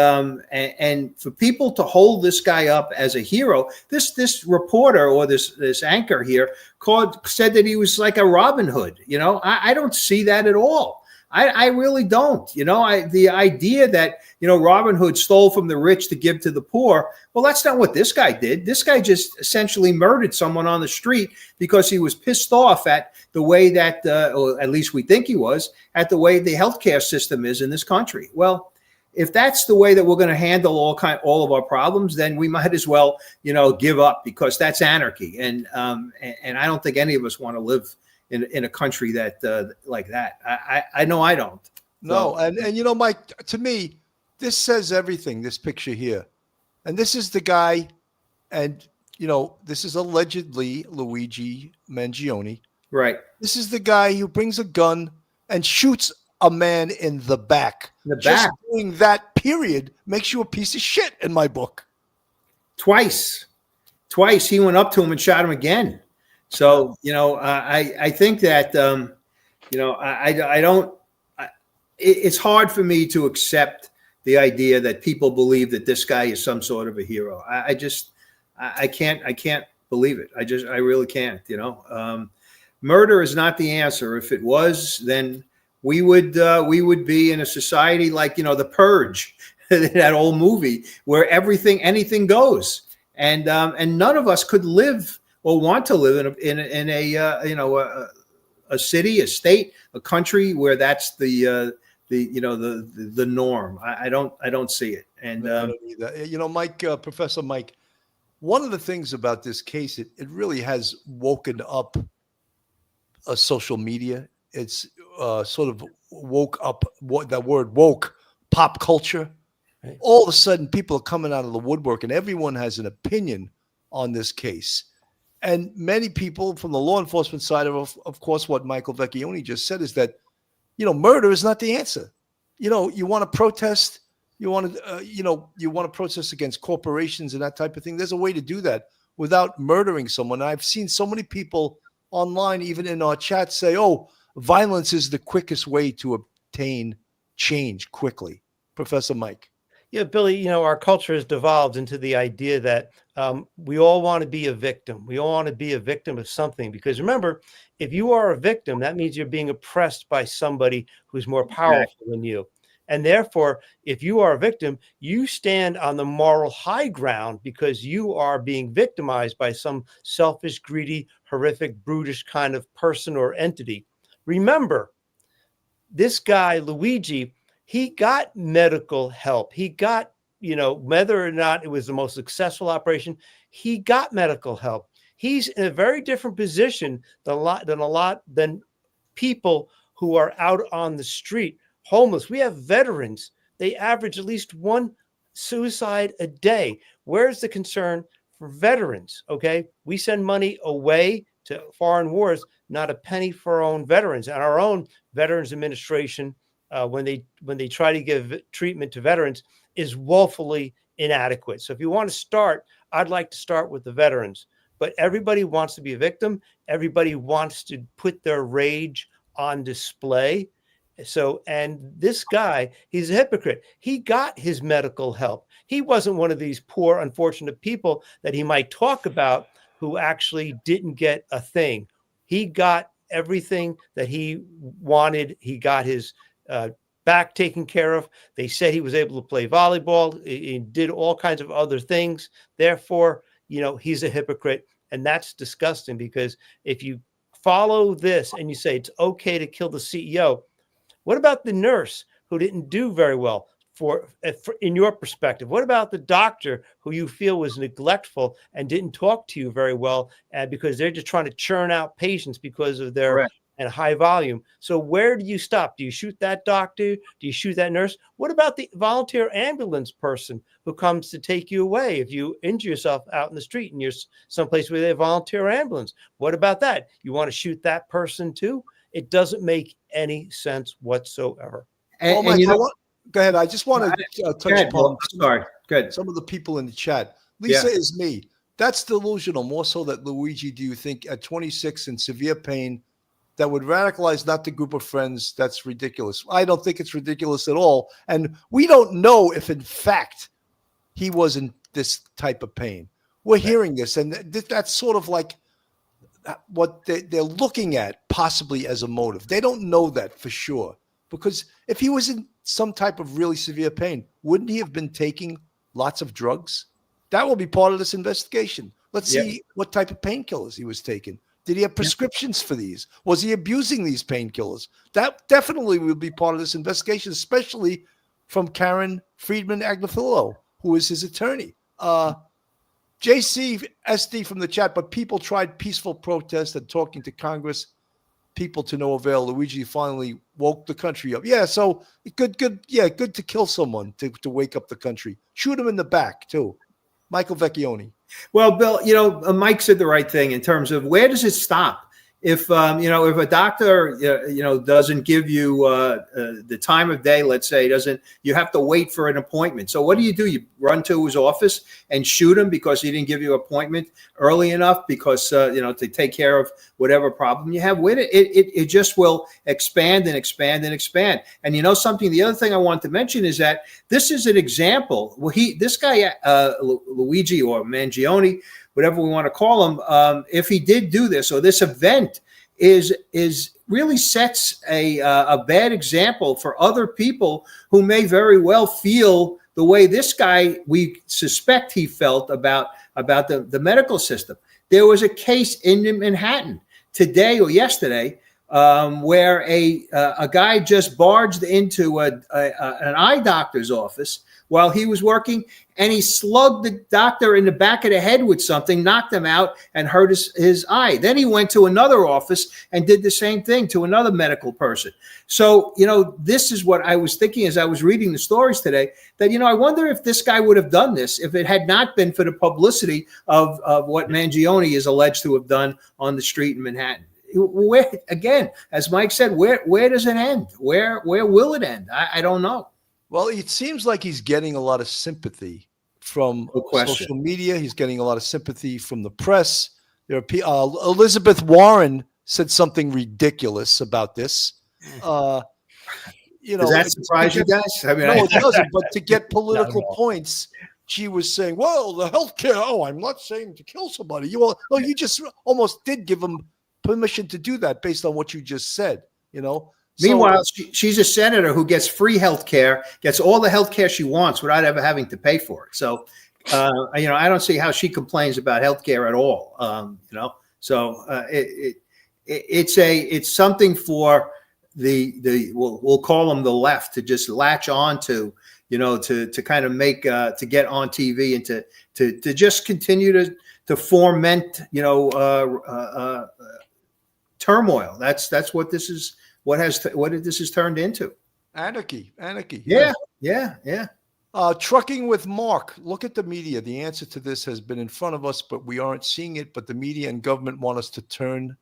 for people to hold this guy up as a hero, this reporter or this anchor here said that he was like a Robin Hood. I don't see that at all. I really don't. The idea that Robin Hood stole from the rich to give to the poor. Well, that's not what this guy did. This guy just essentially murdered someone on the street because he was pissed off at the way that, or at least we think he was, at the way the healthcare system is in this country. Well, if that's the way that we're going to handle all of our problems, then we might as well, give up, because that's anarchy. And I don't think any of us want to live in a country that like that. I know I don't. No, and Mike, to me, this says everything. This picture here, and this is the guy, and this is allegedly Luigi Mangione. Right. This is the guy who brings a gun and shoots a man in the back. Just doing that, period, makes you a piece of shit in my book. Twice he went up to him and shot him again. So I think that I don't. It's hard for me to accept the idea that people believe that this guy is some sort of a hero. I can't believe it. I really can't. Murder is not the answer. If it was, then we would be in a society like The Purge, that old movie where anything goes, and none of us could live or want to live in a city, a state, a country where that's the norm. I don't see it. And I don't either. Mike, Professor Mike, one of the things about this case, it really has woken up social media. It's sort of woke up that word woke, pop culture. Right. All of a sudden, people are coming out of the woodwork, and everyone has an opinion on this case. And many people from the law enforcement side of course, what Michael Vecchione just said is that, murder is not the answer. You want to protest, you want to protest against corporations and that type of thing. There's a way to do that without murdering someone. I've seen so many people online, even in our chat, say, "Oh, violence is the quickest way to obtain change quickly." Professor Mike. Yeah, Billy, our culture has devolved into the idea that we all want to be a victim. We all want to be a victim of something, because remember, if you are a victim, that means you're being oppressed by somebody who's more powerful than you. And therefore, if you are a victim, you stand on the moral high ground because you are being victimized by some selfish, greedy, horrific, brutish kind of person or entity. Remember, this guy, Luigi, he got medical help. He got, whether or not it was the most successful operation, he got medical help. He's in a very different position than people who are out on the street, homeless. We have veterans. They average at least one suicide a day. Where's the concern for veterans? Okay, we send money away to foreign wars, not a penny for our own veterans. And our own Veterans Administration, when they try to give treatment to veterans, is woefully inadequate. So if you want to start, I'd like to start with the veterans. But everybody wants to be a victim. Everybody wants to put their rage on display. So, and this guy, he's a hypocrite. He got his medical help. He wasn't one of these poor, unfortunate people that he might talk about who actually didn't get a thing. He got everything that he wanted. He got his back taken care of. They said he was able to play volleyball. He did all kinds of other things. Therefore, he's a hypocrite. And that's disgusting, because if you follow this and you say it's okay to kill the CEO, what about the nurse who didn't do very well for in your perspective? What about the doctor who you feel was neglectful and didn't talk to you very well because they're just trying to churn out patients because of their and high volume? So where do you stop? Do you shoot that doctor? Do you shoot that nurse? What about the volunteer ambulance person who comes to take you away if you injure yourself out in the street and you're someplace where they have volunteer ambulance? What about that? You want to shoot that person too? It doesn't make any sense whatsoever. And, go ahead. I just want to touch upon some of the people in the chat. Lisa is me. That's delusional. More so that Luigi, do you think at 26 in severe pain that would radicalize not the group of friends? That's ridiculous. I don't think it's ridiculous at all. And we don't know if in fact he was in this type of pain. We're hearing this, and that's sort of like what they're looking at possibly as a motive. They don't know that for sure, because if he was in some type of really severe pain, wouldn't he have been taking lots of drugs? That will be part of this investigation. Let's see what type of painkillers he was taking. Did he have prescriptions for these? Was he abusing these painkillers? That definitely will be part of this investigation, especially from Karen Friedman Agnifilo, who is his attorney. JC SD from the chat, but people tried peaceful protest and talking to Congress people to no avail. Luigi finally woke the country up. Yeah, so good to kill someone to wake up the country. Shoot him in the back too. Michael Vecchione. Well, Bill, Mike said the right thing in terms of where does it stop? If if a doctor doesn't give you the time of day, let's say, you have to wait for an appointment. So what do? You run to his office and shoot him because he didn't give you an appointment early enough because to take care of whatever problem you have with it. It just will expand and expand and expand. And something. The other thing I want to mention is that this is an example. Well, this guy Luigi or Mangione, whatever we want to call him, if he did do this, or this event is really sets a bad example for other people who may very well feel the way this guy, we suspect he felt about the medical system. There was a case in Manhattan today or yesterday where a guy just barged into an eye doctor's office while he was working, and he slugged the doctor in the back of the head with something, knocked him out, and hurt his eye. Then he went to another office and did the same thing to another medical person. So, this is what I was thinking as I was reading the stories today, that, I wonder if this guy would have done this if it had not been for the publicity of what Mangione is alleged to have done on the street in Manhattan. Where, again, as Mike said, where does it end? Where will it end? I don't know. Well, it seems like he's getting a lot of sympathy from social media. He's getting a lot of sympathy from the press. There are Elizabeth Warren said something ridiculous about this. Does that surprise you guys? I mean, no, it doesn't. But to get political points, she was saying, "Well, the healthcare. Oh, I'm not saying to kill somebody. You just almost did give him permission to do that based on what you just said. Meanwhile, she's a senator who gets free health care, gets all the health care she wants without ever having to pay for it. So, I don't see how she complains about health care at all. So it's something for we'll call them the left to just latch on to, to kind of make to get on TV and to just continue to foment turmoil. That's what this is. What this has turned into? Anarchy. Yeah. Trucking with Mark. Look at the media. The answer to this has been in front of us, but we aren't seeing it. But the media and government want us to turn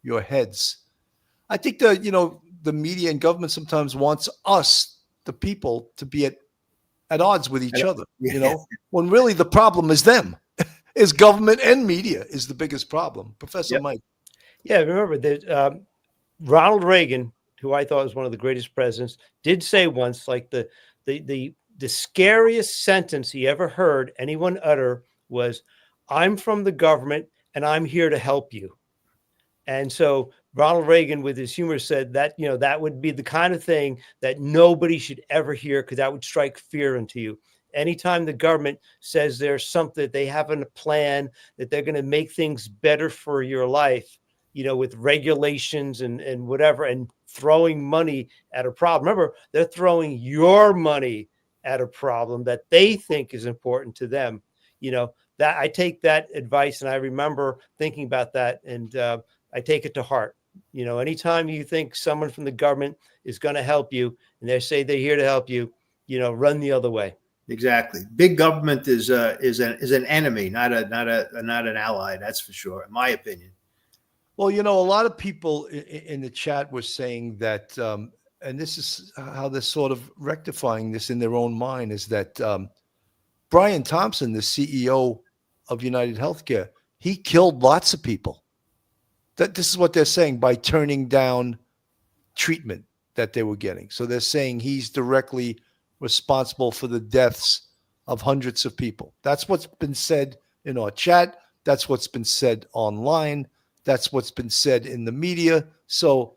your heads. I think the media and government sometimes wants us, the people, to be at odds with each other. When really the problem is them, is government and media is the biggest problem. Professor Mike. Yeah, remember that. Ronald Reagan, who I thought was one of the greatest presidents, did say once, like the scariest sentence he ever heard anyone utter was, "I'm from the government and I'm here to help you." And so Ronald Reagan, with his humor, said that, that would be the kind of thing that nobody should ever hear, because that would strike fear into you. Anytime the government says there's something, they have a plan, that they're going to make things better for your life, with regulations and whatever, and throwing money at a problem. Remember, they're throwing your money at a problem that they think is important to them. That I take that advice, and I remember thinking about that, and I take it to heart. Anytime you think someone from the government is going to help you, and they say they're here to help you, run the other way. Exactly. Big government is an enemy, not an ally. That's for sure, in my opinion. Well, a lot of people in the chat were saying that, and this is how they're sort of rectifying this in their own mind, is that Brian Thompson, the CEO of United Healthcare. He killed lots of people. This is what they're saying by turning down treatment that they were getting. So they're saying he's directly responsible for the deaths of hundreds of people. That's what's been said in our chat. That's what's been said online. That's what's been said in the media. So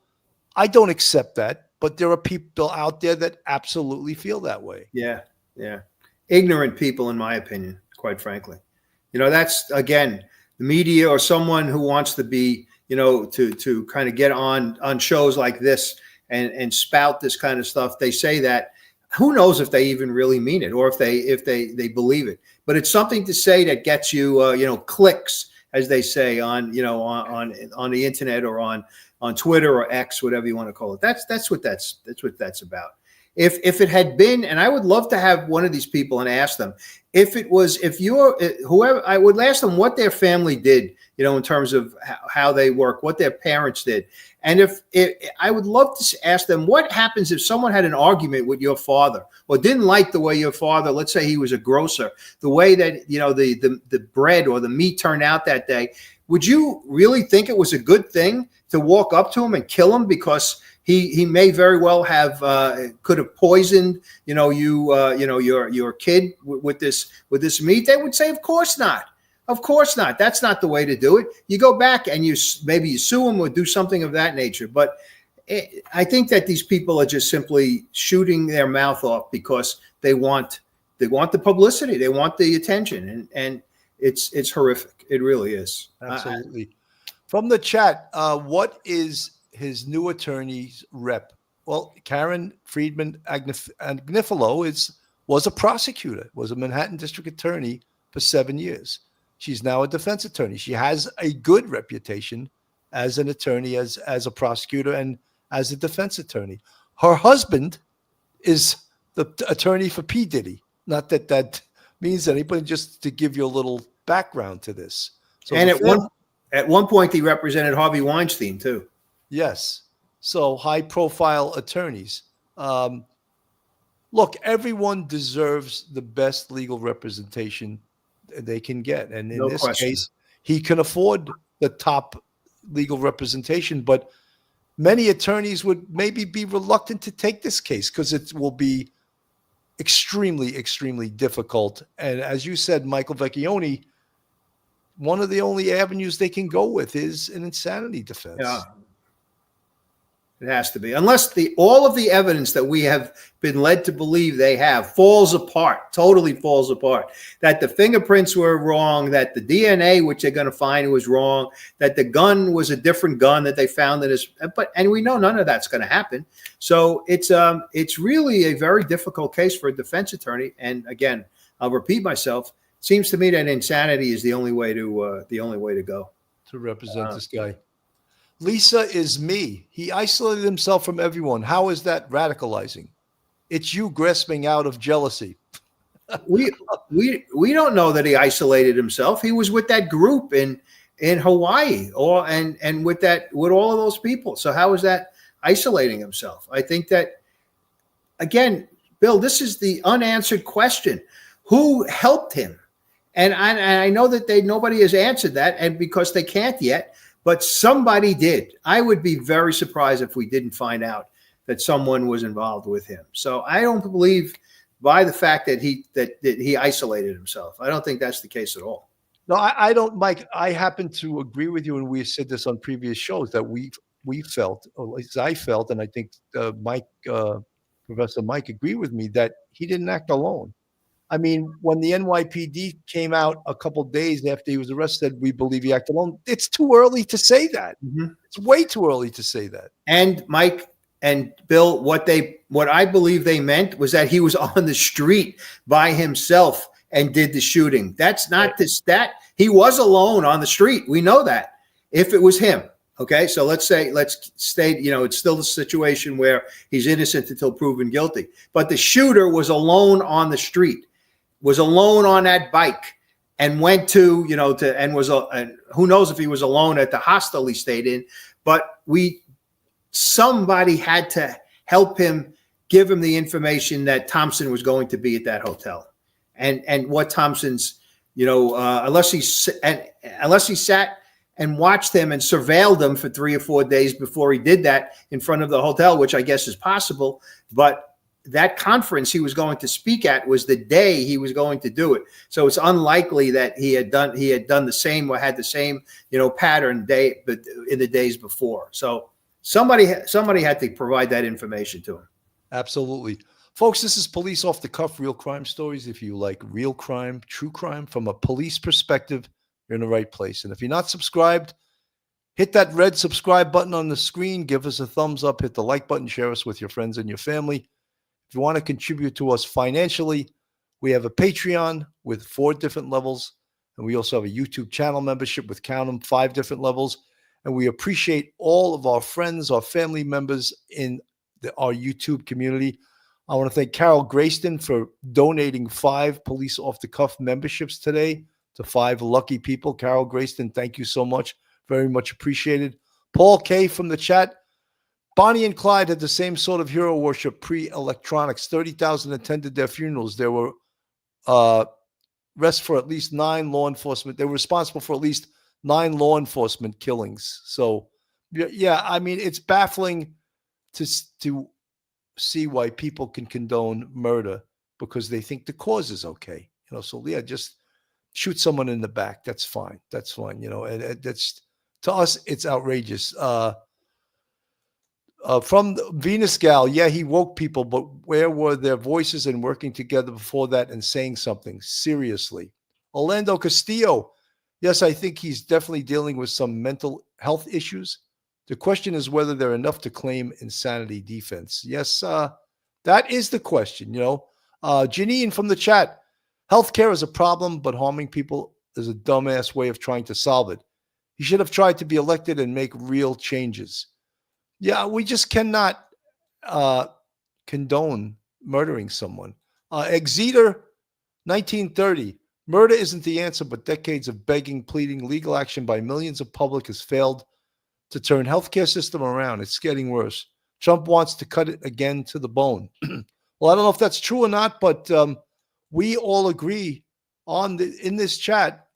I don't accept that, but there are people out there that absolutely feel that way. Yeah, yeah. Ignorant people, in my opinion, quite frankly. That's, again, the media or someone who wants to be, to kind of get on shows like this and spout this kind of stuff. They say that. Who knows if they even really mean it or if they believe it? But it's something to say that gets you, clicks, as they say on the internet or on Twitter or X, whatever you want to call it. That's what that's about. If it had been, and I would love to have one of these people and ask them whoever, I would ask them what their family did, in terms of how they work, what their parents did. And I would love to ask them, what happens if someone had an argument with your father or didn't like the way your father, let's say he was a grocer, the way that, the bread or the meat turned out that day. Would you really think it was a good thing to walk up to him and kill him because he may very well have could have poisoned your kid with this meat? They would say, of course not. Of course not. That's not the way to do it. You go back and maybe you sue him or do something of that nature. But I think that these people are just simply shooting their mouth off because they want the publicity, they want the attention, and it's horrific. It really is. Absolutely. From the chat, what is his new attorney's rep? Well, Karen Friedman Agnifilo was a prosecutor, was a Manhattan district attorney for 7 years. She's now a defense attorney. She has a good reputation as an attorney, as a prosecutor, and as a defense attorney. Her husband is the attorney for P. Diddy. Not that that means anything, just to give you a little background to this. So and at one point, he represented Harvey Weinstein too. Yes. So high-profile attorneys. Look, everyone deserves the best legal representation they can get. And in this case, he can afford the top legal representation, but many attorneys would maybe be reluctant to take this case because it will be extremely, extremely difficult. And as you said, Michael Vecchione, one of the only avenues they can go with is an insanity defense. Yeah. It has to be, unless all of the evidence that we have been led to believe they have totally falls apart, that the fingerprints were wrong, that the DNA, which they're going to find, was wrong, that the gun was a different gun that they found and we know none of that's going to happen. So it's really a very difficult case for a defense attorney. And again, I'll repeat myself. It seems to me that insanity is the only way to go to represent this guy. Lisa is me. He isolated himself from everyone. How is that radicalizing? It's you grasping out of jealousy. We don't know that he isolated himself. He was with that group in Hawaii and with all of those people. So how is that isolating himself? I think that, again, Bill, this is the unanswered question. Who helped him? And I know that nobody has answered that, and because they can't yet. But somebody did. I would be very surprised if we didn't find out that someone was involved with him. So I don't believe by the fact that he isolated himself. I don't think that's the case at all. No, I don't, Mike. I happen to agree with you, and we said this on previous shows that we felt, or at least I felt, and I think Professor Mike agreed with me that he didn't act alone. I mean, when the NYPD came out a couple of days after he was arrested, we believe he acted alone. It's too early to say that. Mm-hmm. It's way too early to say that. And Mike and Bill, what I believe they meant was that he was on the street by himself and did the shooting. That's not that he was alone on the street. We know that if it was him. Okay, so let's state, it's still the situation where he's innocent until proven guilty. But the shooter was alone on the street, was alone on that bike, and went to, and who knows if he was alone at the hostel he stayed in. But somebody had to help him, give him the information that Thompson was going to be at that hotel, and what Thompson's unless he sat and watched him and surveilled him for 3 or 4 days before he did that in front of the hotel, which I guess is possible. But that conference he was going to speak at was the day he was going to do it. So it's unlikely that he had done the same or had the same, pattern but in the days before. So somebody had to provide that information to him. Absolutely. Folks, this is Police Off the Cuff, real crime stories. If you like real crime, true crime from a police perspective, you're in the right place. And if you're not subscribed, hit that red subscribe button on the screen. Give us a thumbs up. Hit the like button. Share us with your friends and your family. If you want to contribute to us financially, we have a Patreon with 4 different levels. And we also have a YouTube channel membership with, count them, 5 different levels. And we appreciate all of our friends, our family members in our YouTube community. I want to thank Carol Grayston for donating 5 Police Off the Cuff memberships today to 5 lucky people. Carol Grayston, thank you so much. Very much appreciated. Paul K. from the chat. Bonnie and Clyde had the same sort of hero worship pre-electronics. 30,000 attended their funerals. There were arrests for at least 9 law enforcement. They were responsible for at least 9 law enforcement killings. So, yeah, I mean, it's baffling to see why people can condone murder because they think the cause is okay. So, yeah, just shoot someone in the back. That's fine. That's fine. And that's, to us, it's outrageous. From Venus Gal, yeah, he woke people, but where were their voices and working together before that and saying something? Seriously. Orlando Castillo, yes, I think he's definitely dealing with some mental health issues. The question is whether they're enough to claim insanity defense. Yes, that is the question, Janine from the chat, healthcare is a problem, but harming people is a dumbass way of trying to solve it. He should have tried to be elected and make real changes. Yeah, we just cannot condone murdering someone. Exeter, 1930. Murder isn't the answer, but decades of begging, pleading, legal action by millions of public has failed to turn healthcare system around. It's getting worse. Trump wants to cut it again to the bone. Well, I don't know if that's true or not, but we all agree in this chat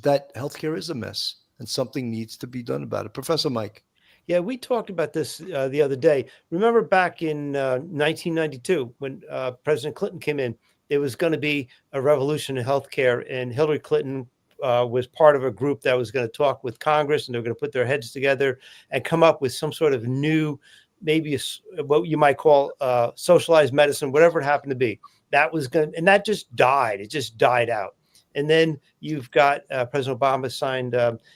that healthcare is a mess and something needs to be done about it. Professor Mike. Yeah, we talked about this the other day. Remember back in 1992 when President Clinton came in, there was going to be a revolution in healthcare, and Hillary Clinton was part of a group that was going to talk with Congress, and they were going to put their heads together and come up with some sort of new, maybe what you might call socialized medicine, whatever it happened to be. That was going, and that just died. It just died out. And then you've got President Obama signed.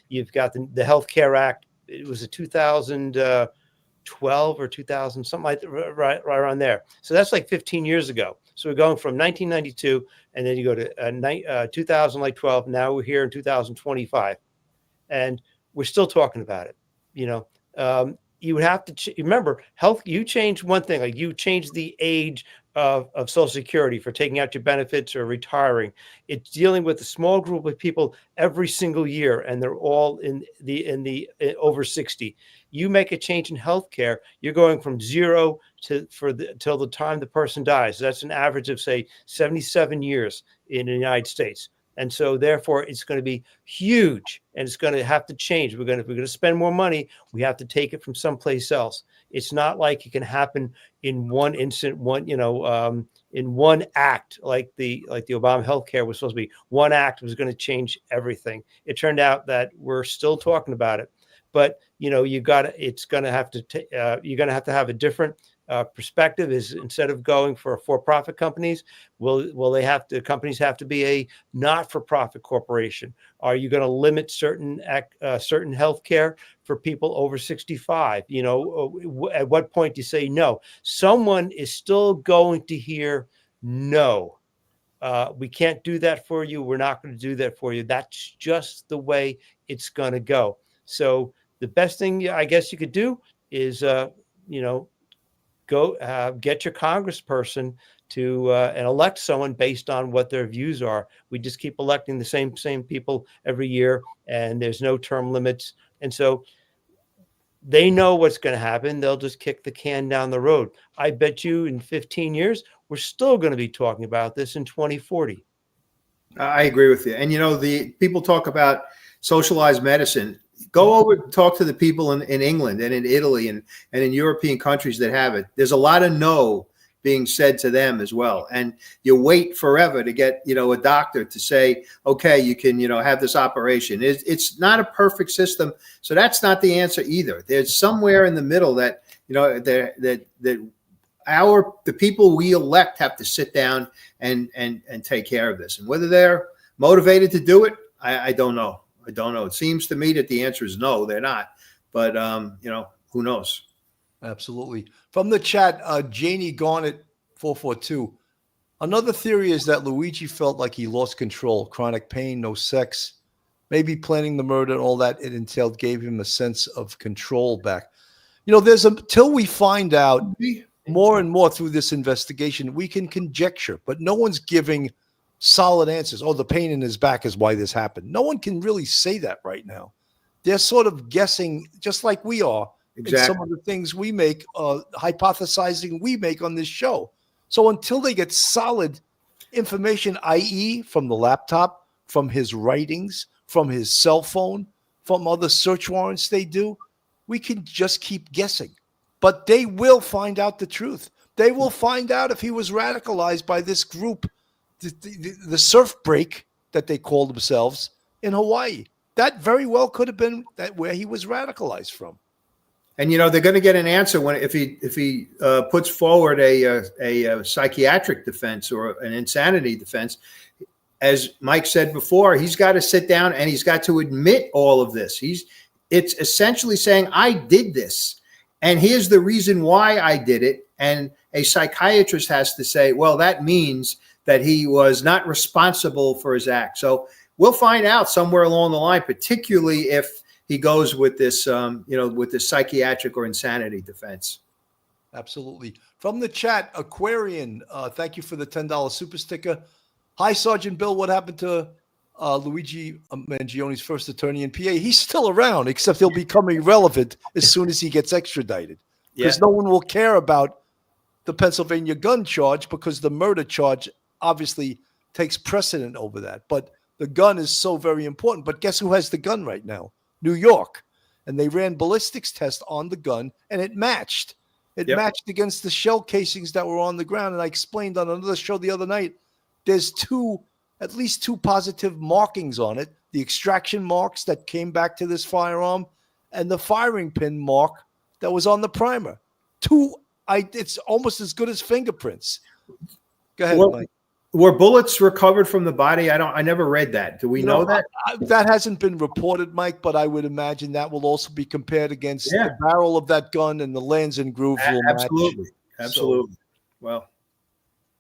You've got the Health Care Act. It was a 2012 or 2000, something like that, right around there. So that's like 15 years ago. So we're going from 1992, and then you go to 2012. Now we're here in 2025, and we're still talking about it. You would have to remember health. You changed one thing, like you changed the age of Social Security for taking out your benefits or retiring. It's dealing with a small group of people every single year, and they're all in the over 60. You make a change in healthcare, you're going from 0 till the time the person dies. So that's an average of, say, 77 years in the United States. And so therefore it's going to be huge, and it's going to have to change. If we're going to spend more money, we have to take it from someplace else. It's not like it can happen in one instant, in one act, like the Obama healthcare was supposed to be. One act was going to change everything. It turned out that we're still talking about it, but you're going to have to have a different perspective. Is instead of going for for-profit companies, companies have to be a not-for-profit corporation? Are you going to limit certain health care for people over 65? At what point do you say no? Someone is still going to hear no. We can't do that for you. We're not going to do that for you. That's just the way it's going to go. So the best thing I guess you could do is, go get your congressperson to and elect someone based on what their views are. We just keep electing the same people every year, and there's no term limits. And so they know what's going to happen. They'll just kick the can down the road. I bet you in 15 years, we're still going to be talking about this in 2040. I agree with you. And the people talk about socialized medicine. Go over and talk to the people in England and in Italy and in European countries that have it. There's a lot of no being said to them as well. And you wait forever to get, a doctor to say, okay, you can, have this operation. It's not a perfect system. So that's not the answer either. There's somewhere in the middle that, the people we elect have to sit down and take care of this. And whether they're motivated to do it, I don't know. I don't know. It seems to me that the answer is no, they're not. But, who knows? Absolutely. From the chat, Janie Garnett 442. Another theory is that Luigi felt like he lost control, chronic pain, no sex, maybe planning the murder and all that it entailed gave him a sense of control back. Till we find out more and more through this investigation, we can conjecture, but no one's giving solid answers. Oh, the pain in his back is why this happened. No one can really say that right now. They're sort of guessing, just like we are. Exactly. In some of the things we make, hypothesizing we make on this show. So until they get solid information, i.e. from the laptop, from his writings, from his cell phone, from other search warrants they do, we can just keep guessing. But they will find out the truth. They will find out if he was radicalized by this group, the surf break that they call themselves in Hawaii. That very well could have been where he was radicalized from. And they're going to get an answer if he puts forward a psychiatric defense or an insanity defense. As Mike said before, he's got to sit down and he's got to admit all of this. It's essentially saying, I did this, and here's the reason why I did it. And a psychiatrist has to say, well, that means that he was not responsible for his act. So we'll find out somewhere along the line, particularly if he goes with this, with this psychiatric or insanity defense. Absolutely. From the chat, Aquarian, thank you for the $10 super sticker. Hi, Sergeant Bill. What happened to Luigi Mangione's first attorney in PA? He's still around, except he'll become irrelevant as soon as he gets extradited. Because no one will care about the Pennsylvania gun charge, because the murder charge obviously takes precedent over that. But the gun is so very important. But guess who has the gun right now? New York. And they ran ballistics tests on the gun, and it matched. It matched against the shell casings that were on the ground. And I explained on another show the other night, there's at least two positive markings on it. The extraction marks that came back to this firearm and the firing pin mark that was on the primer. It's almost as good as fingerprints. Go ahead, Mike. Were bullets recovered from the body? I never read that. Do we know that? That hasn't been reported, Mike, but I would imagine that will also be compared against the barrel of that gun, and the lands and grooves will match. Absolutely. So, well,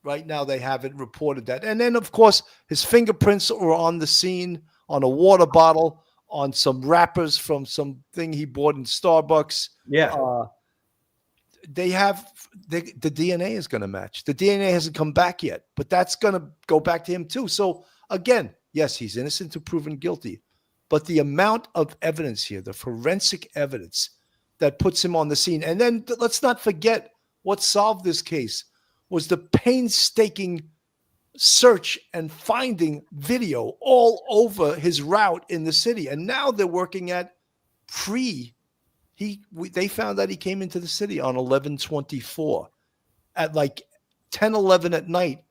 right now they haven't reported that. And then, of course, his fingerprints were on the scene, on a water bottle, on some wrappers from something he bought in Starbucks. The DNA is going to match. The DNA hasn't come back yet, but that's going to go back to him too. So again, yes, he's innocent to proven guilty, but the amount of evidence here, the forensic evidence that puts him on the scene. And then let's not forget what solved this case was the painstaking search and finding video all over his route in the city. And now they're working at they found that he came into the city on 11/24 at like 10:11 at night.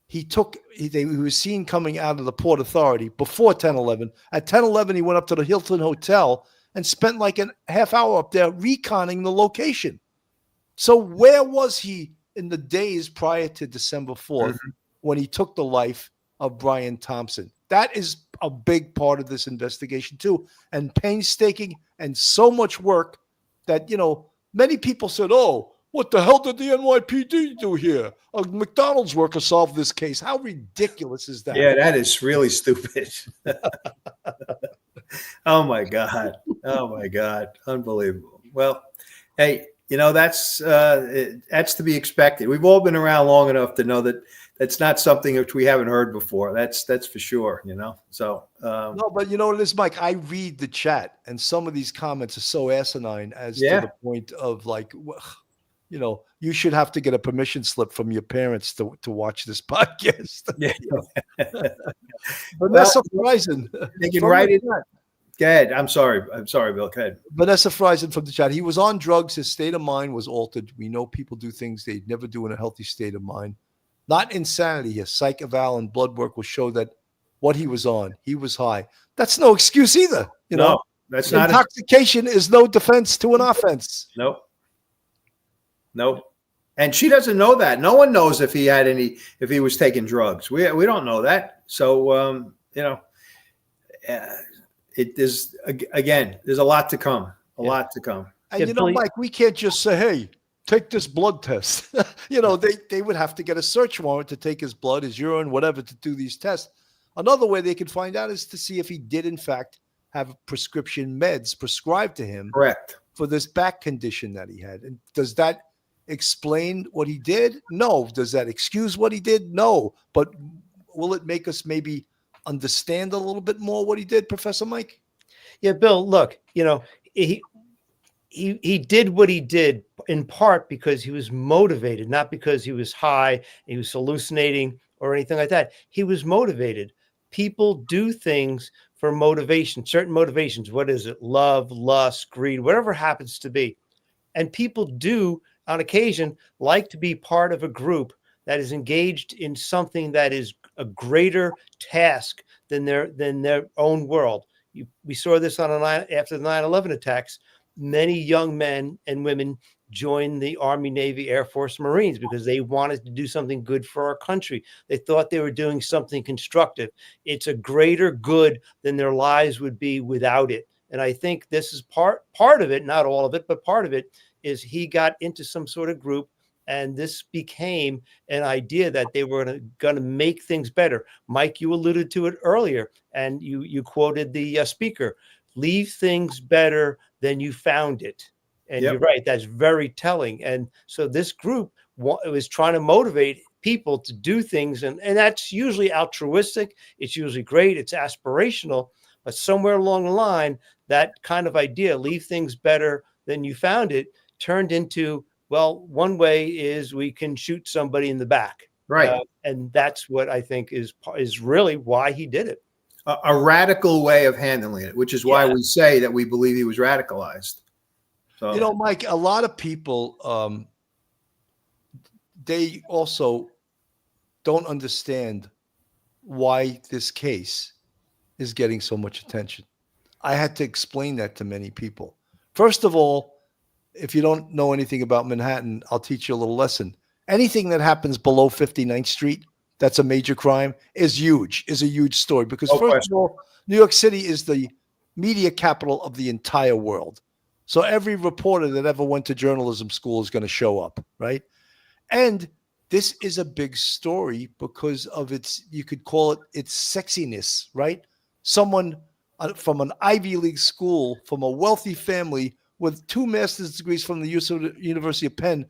He was seen coming out of the Port Authority before 10:11. At 10:11, he went up to the Hilton Hotel and spent like a half hour up there reconning the location. So where was he in the days prior to December 4th when he took the life of Brian Thompson? That is a big part of this investigation too, and painstaking and so much work that, many people said, oh, what the hell did the NYPD do here? A McDonald's worker solved this case. How ridiculous is that? Yeah, that is really stupid. Oh my God. Unbelievable. Well, hey, that's to be expected. We've all been around long enough to know that that's not something which we haven't heard before. That's for sure, So no, but you know what it is, Mike? I read the chat, and some of these comments are so asinine as to the point of like, you know, you should have to get a permission slip from your parents to watch this podcast. Yeah. Vanessa Friesen. They can write it. Go ahead. I'm sorry, Bill. Go ahead. Vanessa Friesen from the chat. He was on drugs. His state of mind was altered. We know people do things they'd never do in a healthy state of mind. Not insanity. A psych eval and blood work will show that what he was on, he was high. That's no excuse either. You know, that's not. Intoxication is no defense to an offense. Nope. And she doesn't know that. No one knows if he was taking drugs. We don't know that. So, you know, it is, again, there's a lot to come, lot to come. And, you know, Mike, we can't just say, hey, take this blood test. You know, they would have to get a search warrant to take his blood, his urine, whatever, to do these tests. Another way they can find out is to see if he did, in fact, have prescription meds prescribed to him. Correct. For this back condition that he had. And does that explain what he did? No. Does that excuse what he did? No. But will it make us maybe understand a little bit more what he did, Professor Mike? Yeah, Bill, look, you know, he did what he did in part because he was motivated, not because he was high, he was hallucinating or anything like that. He was motivated. People do things for motivation, certain motivations. What is it? Love, lust, greed, whatever it happens to be. And people do, on occasion, like to be part of a group that is engaged in something that is a greater task than their own world. We saw this after the 9/11 attacks. Many young men and women joined the Army, Navy, Air Force, Marines because they wanted to do something good for our country. They thought they were doing something constructive. It's a greater good than their lives would be without it. And I think this is part of it, not all of it, but part of it is he got into some sort of group, and this became an idea that they were going to make things better. Mike, you alluded to it earlier, and you quoted the speaker, leave things better than you found it. And You're right, that's very telling. And so this group was trying to motivate people to do things, and that's usually altruistic. It's usually great. It's aspirational. But somewhere along the line, that kind of idea, leave things better than you found it, turned into, well, one way is we can shoot somebody in the back. Right. And that's what I think is really why he did it. A radical way of handling it, which is why we say that we believe he was radicalized. So, you know, Mike, a lot of people, they also don't understand why this case is getting so much attention. I had to explain that to many people. First of all, if you don't know anything about Manhattan, I'll teach you a little lesson. Anything that happens below 59th Street, that's a major crime, is a huge story. Because first of all, New York City is the media capital of the entire world. So every reporter that ever went to journalism school is going to show up, right? And this is a big story because of its, you could call it its sexiness, right? Someone from an Ivy League school, from a wealthy family with 2 master's degrees from the University of Penn,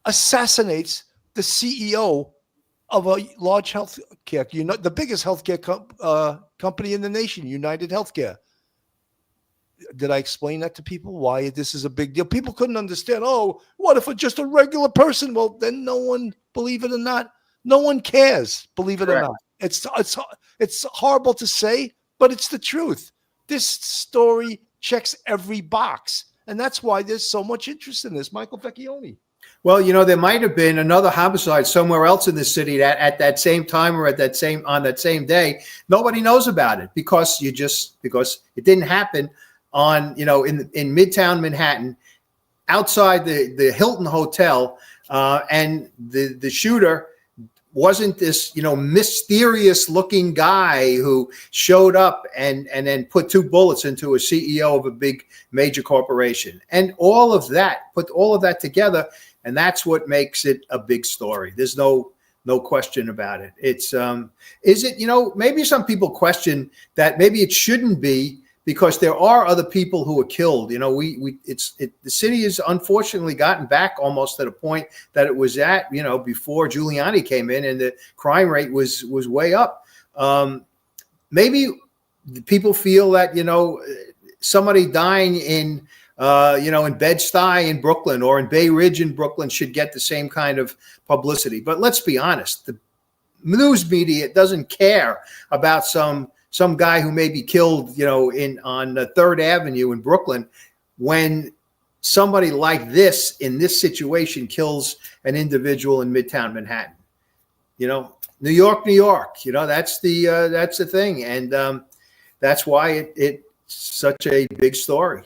assassinates the CEO of a large healthcare, the biggest healthcare company in the nation, United Healthcare. Did I explain that to people? Why this is a big deal? People couldn't understand. Oh, what if it's just a regular person? Well, then no one, believe it or not, no one cares. Believe it or not, it's horrible to say, but it's the truth. This story checks every box, and that's why there's so much interest in this. Michael Vecchione. Well, you know, there might have been another homicide somewhere else in the city that at that same time or on that same day, nobody knows about it because it didn't happen on, you know, in Midtown Manhattan, outside the Hilton Hotel, and the shooter wasn't this, you know, mysterious looking guy who showed up and then put 2 bullets into a CEO of a big major corporation, and put all of that together. And that's what makes it a big story. There's no question about it. It's, is it, you know, maybe some people question that maybe it shouldn't be because there are other people who are killed. You know, the city has unfortunately gotten back almost to the point that it was at, you know, before Giuliani came in, and the crime rate was way up. Maybe people feel that, you know, somebody dying in in Bed-Stuy in Brooklyn or in Bay Ridge in Brooklyn should get the same kind of publicity. But let's be honest, the news media doesn't care about some guy who may be killed, on 3rd Avenue in Brooklyn, when somebody like this in this situation kills an individual in Midtown Manhattan. New York, that's the thing, and that's why it's such a big story.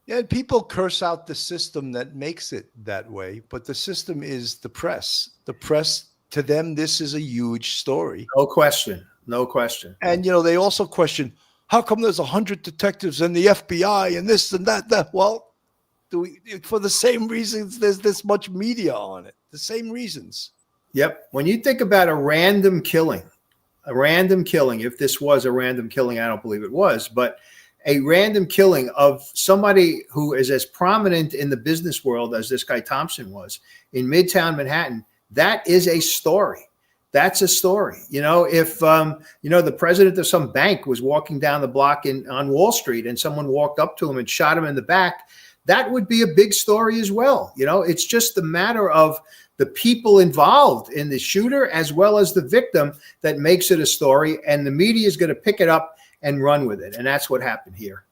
Yeah, and people curse out the system that makes it that way, but the system is the press. The press, to them, this is a huge story. No question. And they also question, how come there's 100 detectives and the FBI and this and that? Well, for the same reasons there's this much media on it. The same reasons. Yep. When you think about a random killing, if this was a random killing, I don't believe it was, but a random killing of somebody who is as prominent in the business world as this guy Thompson was in Midtown Manhattan, that is a story. That's a story. If the president of some bank was walking down the block on Wall Street and someone walked up to him and shot him in the back, that would be a big story as well. It's just a matter of the people involved in the shooter as well as the victim that makes it a story, and the media is going to pick it up and run with it. And that's what happened here.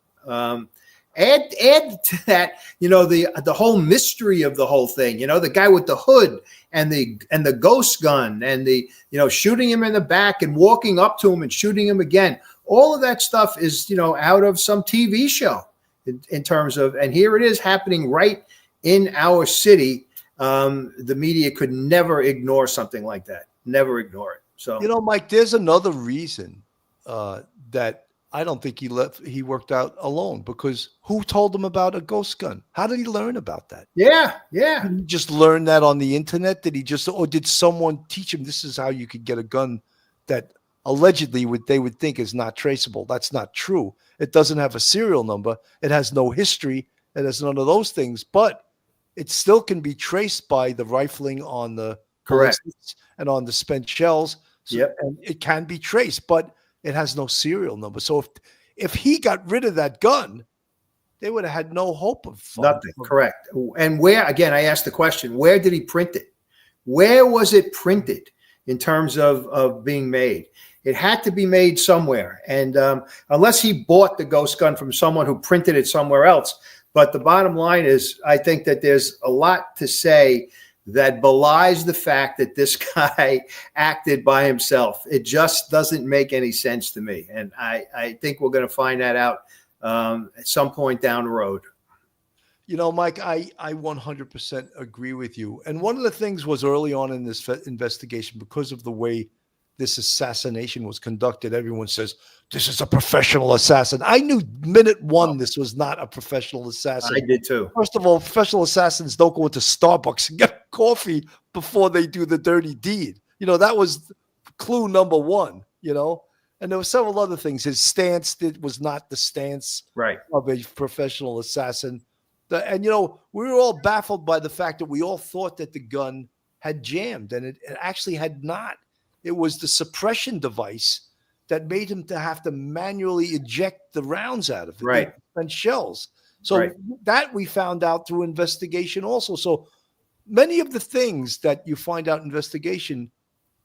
Add to that, the whole mystery of the whole thing, the guy with the hood and the ghost gun and the, shooting him in the back and walking up to him and shooting him again. All of that stuff is, out of some TV show in terms of, and here it is happening right in our city. The media could never ignore something like that. Never ignore it. So, Mike, there's another reason that I don't think he worked out alone, because who told him about a ghost gun? How did he learn about that? Yeah. Did he just learn that on the internet? Or did someone teach him this is how you could get a gun that allegedly they would think is not traceable? That's not true. It doesn't have a serial number. It has no history. It has none of those things, but it still can be traced by the rifling on the correct and on the spent shells. So, yep. And it can be traced, but it has no serial number. So if he got rid of that gun, they would have had no hope of nothing. Correct. And where, again, I asked the question, where did he print it? Where was it printed in terms of being made? It had to be made somewhere. And unless he bought the ghost gun from someone who printed it somewhere else. But the bottom line is, I think that there's a lot to say that belies the fact that this guy acted by himself. It just doesn't make any sense to me. And I think we're going to find that out at some point down the road. Mike, I 100% agree with you. And one of the things was early on in this investigation, because of the way this assassination was conducted, everyone says, this is a professional assassin. I knew minute one this was not a professional assassin. I did too. First of all, professional assassins don't go into Starbucks and get coffee before they do the dirty deed. That was clue number one, and there were several other things. His stance was not the stance of a professional assassin. And, we were all baffled by the fact that we all thought that the gun had jammed, and it actually had not. It was the suppression device that made him to have to manually eject the rounds out of it. And shells. So that we found out through investigation also. So many of the things that you find out in investigation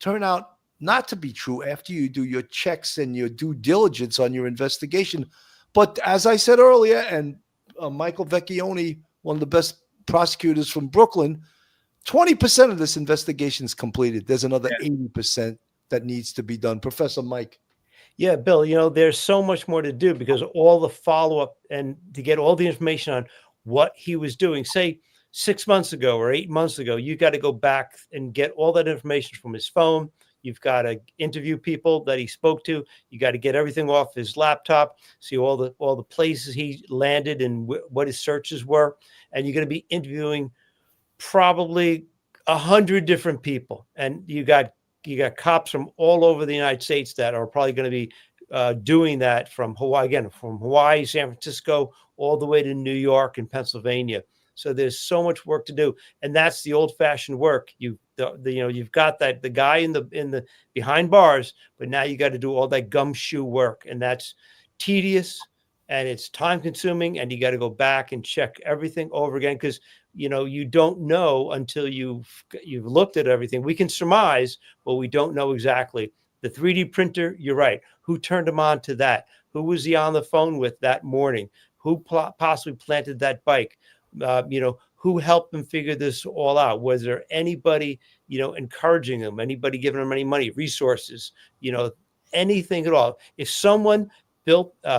turn out not to be true after you do your checks and your due diligence on your investigation. But as I said earlier, and Michael Vecchione, one of the best prosecutors from Brooklyn, 20% of this investigation is completed. There's another 80% that needs to be done. Professor Mike. Yeah, Bill, there's so much more to do, because all the follow-up and to get all the information on what he was doing, say 6 months ago or 8 months ago, you got to go back and get all that information from his phone. You've got to interview people that he spoke to. You got to get everything off his laptop, see all the places he landed and what his searches were. And you're going to be interviewing probably 100 different people. And you got cops from all over the United States that are probably going to be doing that from Hawaii, San Francisco, all the way to New York and Pennsylvania. So there's so much work to do, and that's the old-fashioned work. You've got the guy in the behind bars, but now you got to do all that gumshoe work, and that's tedious, and it's time consuming, and you got to go back and check everything over again, because you don't know until you've looked at everything. We can surmise, but we don't know exactly. The 3D printer, you're right. Who turned him on to that? Who was he on the phone with that morning? Who possibly planted that bike? Who helped him figure this all out? Was there anybody, encouraging him? Anybody giving him any money, resources, anything at all? If someone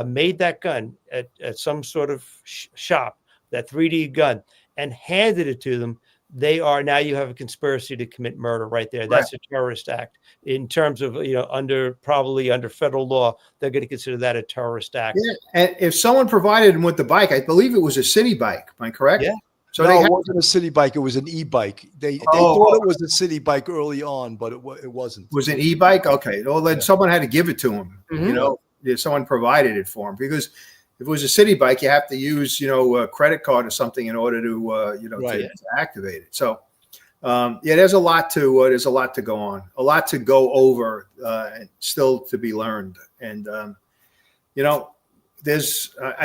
made that gun at some sort of shop, that 3D gun, and handed it to them, now you have a conspiracy to commit murder right there. That's a terrorist act. In terms of, probably under federal law, they're going to consider that a terrorist act. Yeah. And if someone provided him with the bike, I believe it was a city bike. Am I correct? Yeah. So no, it wasn't a city bike. It was an e-bike. They thought it was a city bike early on, but it wasn't. Was it an e-bike? Okay. Well, then someone had to give it to him. Someone provided it for him, because if it was a city bike, you have to use, a credit card or something in order to, to activate it. So, there's a lot to go on, a lot to go over, and still to be learned. And, I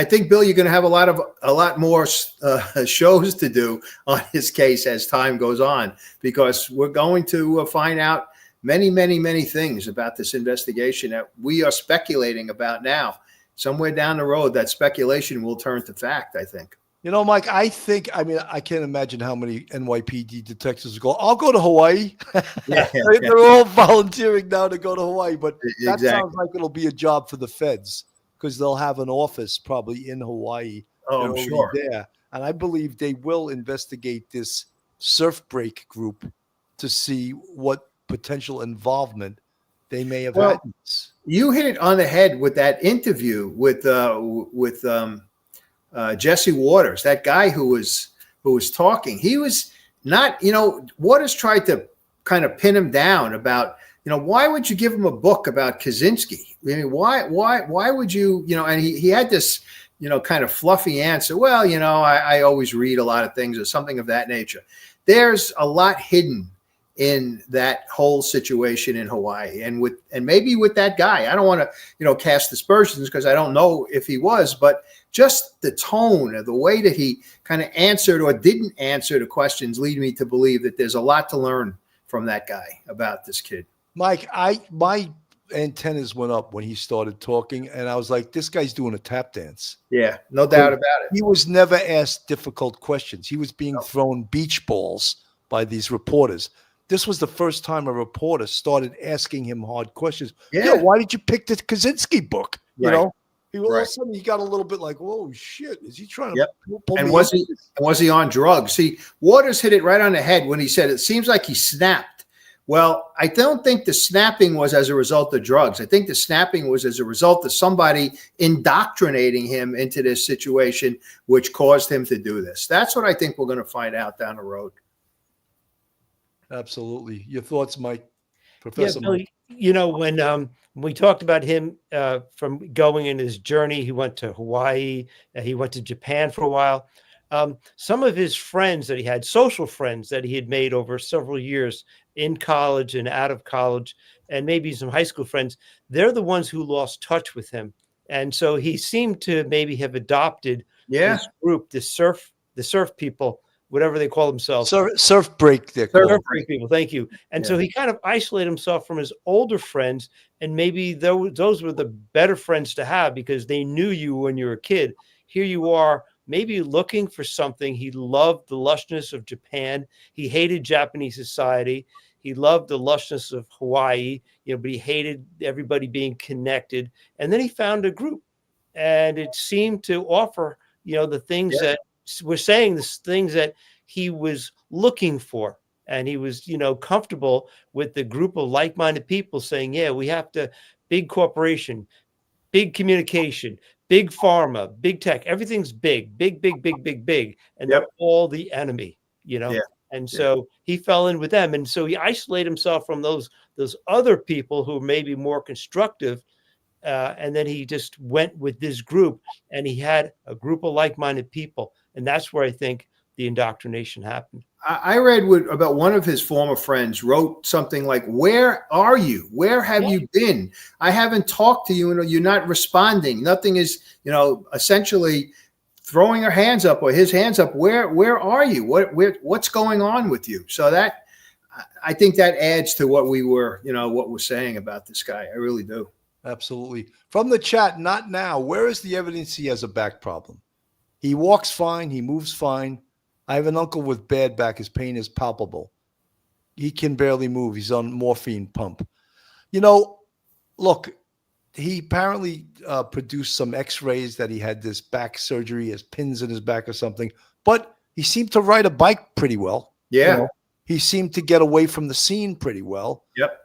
think, Bill, you're going to have a lot more shows to do on this case as time goes on, because we're going to find out many, many, many things about this investigation that we are speculating about now. Somewhere down the road, that speculation will turn to fact, I think. Mike, I can't imagine how many NYPD detectives go, I'll go to Hawaii. They're all volunteering now to go to Hawaii, but that sounds like it'll be a job for the feds, because they'll have an office probably in Hawaii. Oh, I'm sure. There. And I believe they will investigate this surf break group to see what potential involvement they may have had. You hit it on the head with that interview with Jesse Waters, that guy who was talking. He was not, Waters tried to kind of pin him down about, why would you give him a book about Kaczynski? I mean, why would you, and he had this, kind of fluffy answer. Well, I always read a lot of things or something of that nature. There's a lot hidden in that whole situation in Hawaii, and maybe with that guy. I don't want to, cast aspersions, because I don't know if he was, but just the tone of the way that he kind of answered or didn't answer the questions lead me to believe that there's a lot to learn from that guy about this kid. Mike, my antennas went up when he started talking, and I was like, this guy's doing a tap dance. Yeah, no doubt about it. He was never asked difficult questions. He was being thrown beach balls by these reporters. This was the first time a reporter started asking him hard questions. Yeah. Why did you pick the Kaczynski book? Right. All of a sudden he got a little bit like, whoa, shit. Is he trying to pull and me was he on drugs? See, Waters hit it right on the head when he said it seems like he snapped. Well, I don't think the snapping was as a result of drugs. I think the snapping was as a result of somebody indoctrinating him into this situation, which caused him to do this. That's what I think we're going to find out down the road. Absolutely. Your thoughts, Mike? Professor Billy, Mike? when we talked about him from going in his journey, he went to Hawaii, he went to Japan for a while. Some of his friends that he had, social friends that he had made over several years in college and out of college, and maybe some high school friends, they're the ones who lost touch with him. And so he seemed to maybe have adopted this group, the surf people, whatever they call themselves. Surf break. Surf break people. Thank you. And so he kind of isolated himself from his older friends, and maybe those were the better friends to have, because they knew you when you were a kid. Here you are, maybe looking for something. He loved the lushness of Japan. He hated Japanese society. He loved the lushness of Hawaii, but he hated everybody being connected. And then he found a group, and it seemed to offer, the things that we're saying, the things that he was looking for. And he was, comfortable with the group of like-minded people saying, we have to, big corporation, big communication, big pharma, big tech, everything's big. And they're all the enemy, And so he fell in with them. And so he isolated himself from those other people who may be more constructive. And then he just went with this group, and he had a group of like-minded people. And that's where I think the indoctrination happened. I read about one of his former friends wrote something like, "Where are you? Where have you been? I haven't talked to you, and you're not responding. Nothing is, essentially throwing her hands up or his hands up. Where are you? What's going on with you?" So that, I think that adds to what we were, what we're saying about this guy. I really do. Absolutely. From the chat, not now. Where is the evidence he has a back problem? He walks fine. He moves fine. I have an uncle with bad back. His pain is palpable. He can barely move. He's on morphine pump. Look, he apparently produced some x-rays that he had this back surgery, has pins in his back or something, but he seemed to ride a bike pretty well. Yeah. He seemed to get away from the scene pretty well. Yep.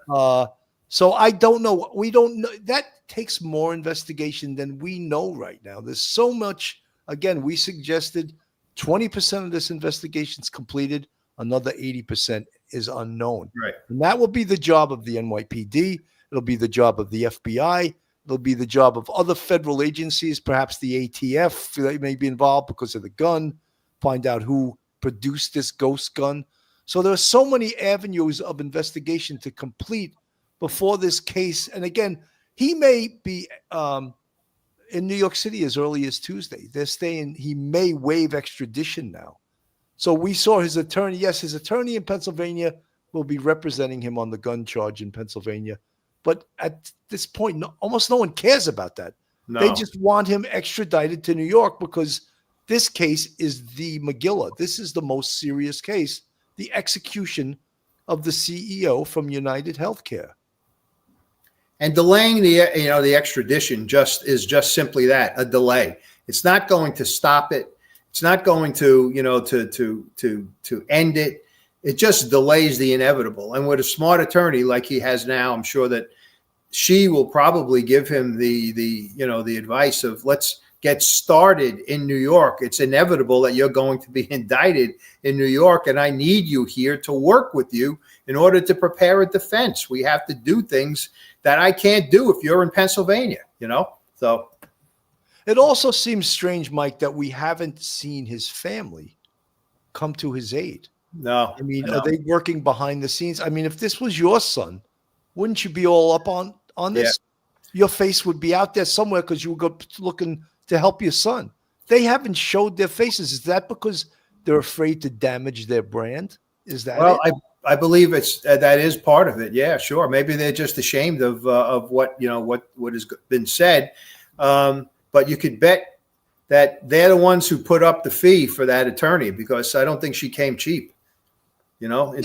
So I don't know. We don't know. That takes more investigation than we know right now. There's so much. Again, we suggested 20% of this investigation is completed. Another 80% is unknown. Right. And that will be the job of the NYPD. It'll be the job of the FBI. It'll be the job of other federal agencies, perhaps the ATF that may be involved because of the gun, find out who produced this ghost gun. So there are so many avenues of investigation to complete before this case. And again, he may be in New York City as early as Tuesday. They're saying he may waive extradition now. So we saw his attorney. Yes, his attorney in Pennsylvania will be representing him on the gun charge in Pennsylvania. But at this point, almost no one cares about that. No. They just want him extradited to New York because this case is the Megillah. This is the most serious case, the execution of the CEO from United Healthcare. And delaying the extradition is just simply that, a delay. It's not going to stop it. It's not going to to end it. It just delays the inevitable. And with a smart attorney like he has now, I'm sure that she will probably give him the advice of, let's get started in New York. It's inevitable that you're going to be indicted in New York, and I need you here to work with you in order to prepare a defense. We have to do things that I can't do if you're in Pennsylvania, So it also seems strange, Mike, that we haven't seen his family come to his aid. No. I mean, are they working behind the scenes? I mean, if this was your son, wouldn't you be all up on this? Yeah. Your face would be out there somewhere because you would go looking to help your son. They haven't showed their faces. Is that because they're afraid to damage their brand? Is that it? I believe that is part of it. Yeah, sure. Maybe they're just ashamed of what has been said. But you could bet that they're the ones who put up the fee for that attorney, because I don't think she came cheap. I'm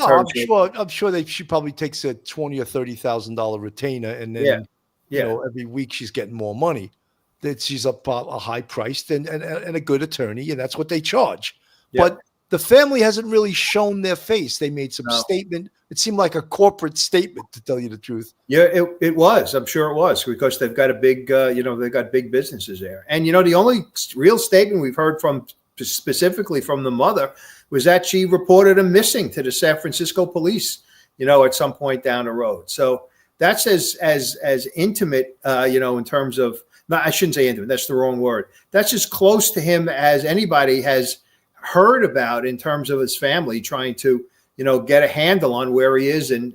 sure she probably takes a $20,000 or $30,000 retainer, and then every week she's getting more money. That she's a high priced and a good attorney, and that's what they charge. Yeah. But the family hasn't really shown their face. They made some statement. It seemed like a corporate statement, to tell you the truth. Yeah, it was. I'm sure it was, because they've got a big, they've got big businesses there. And, the only real statement we've heard specifically from the mother was that she reported him missing to the San Francisco police, at some point down the road. So that's as intimate, in terms of, no, I shouldn't say intimate. That's the wrong word. That's as close to him as anybody has heard about in terms of his family trying to, get a handle on where he is and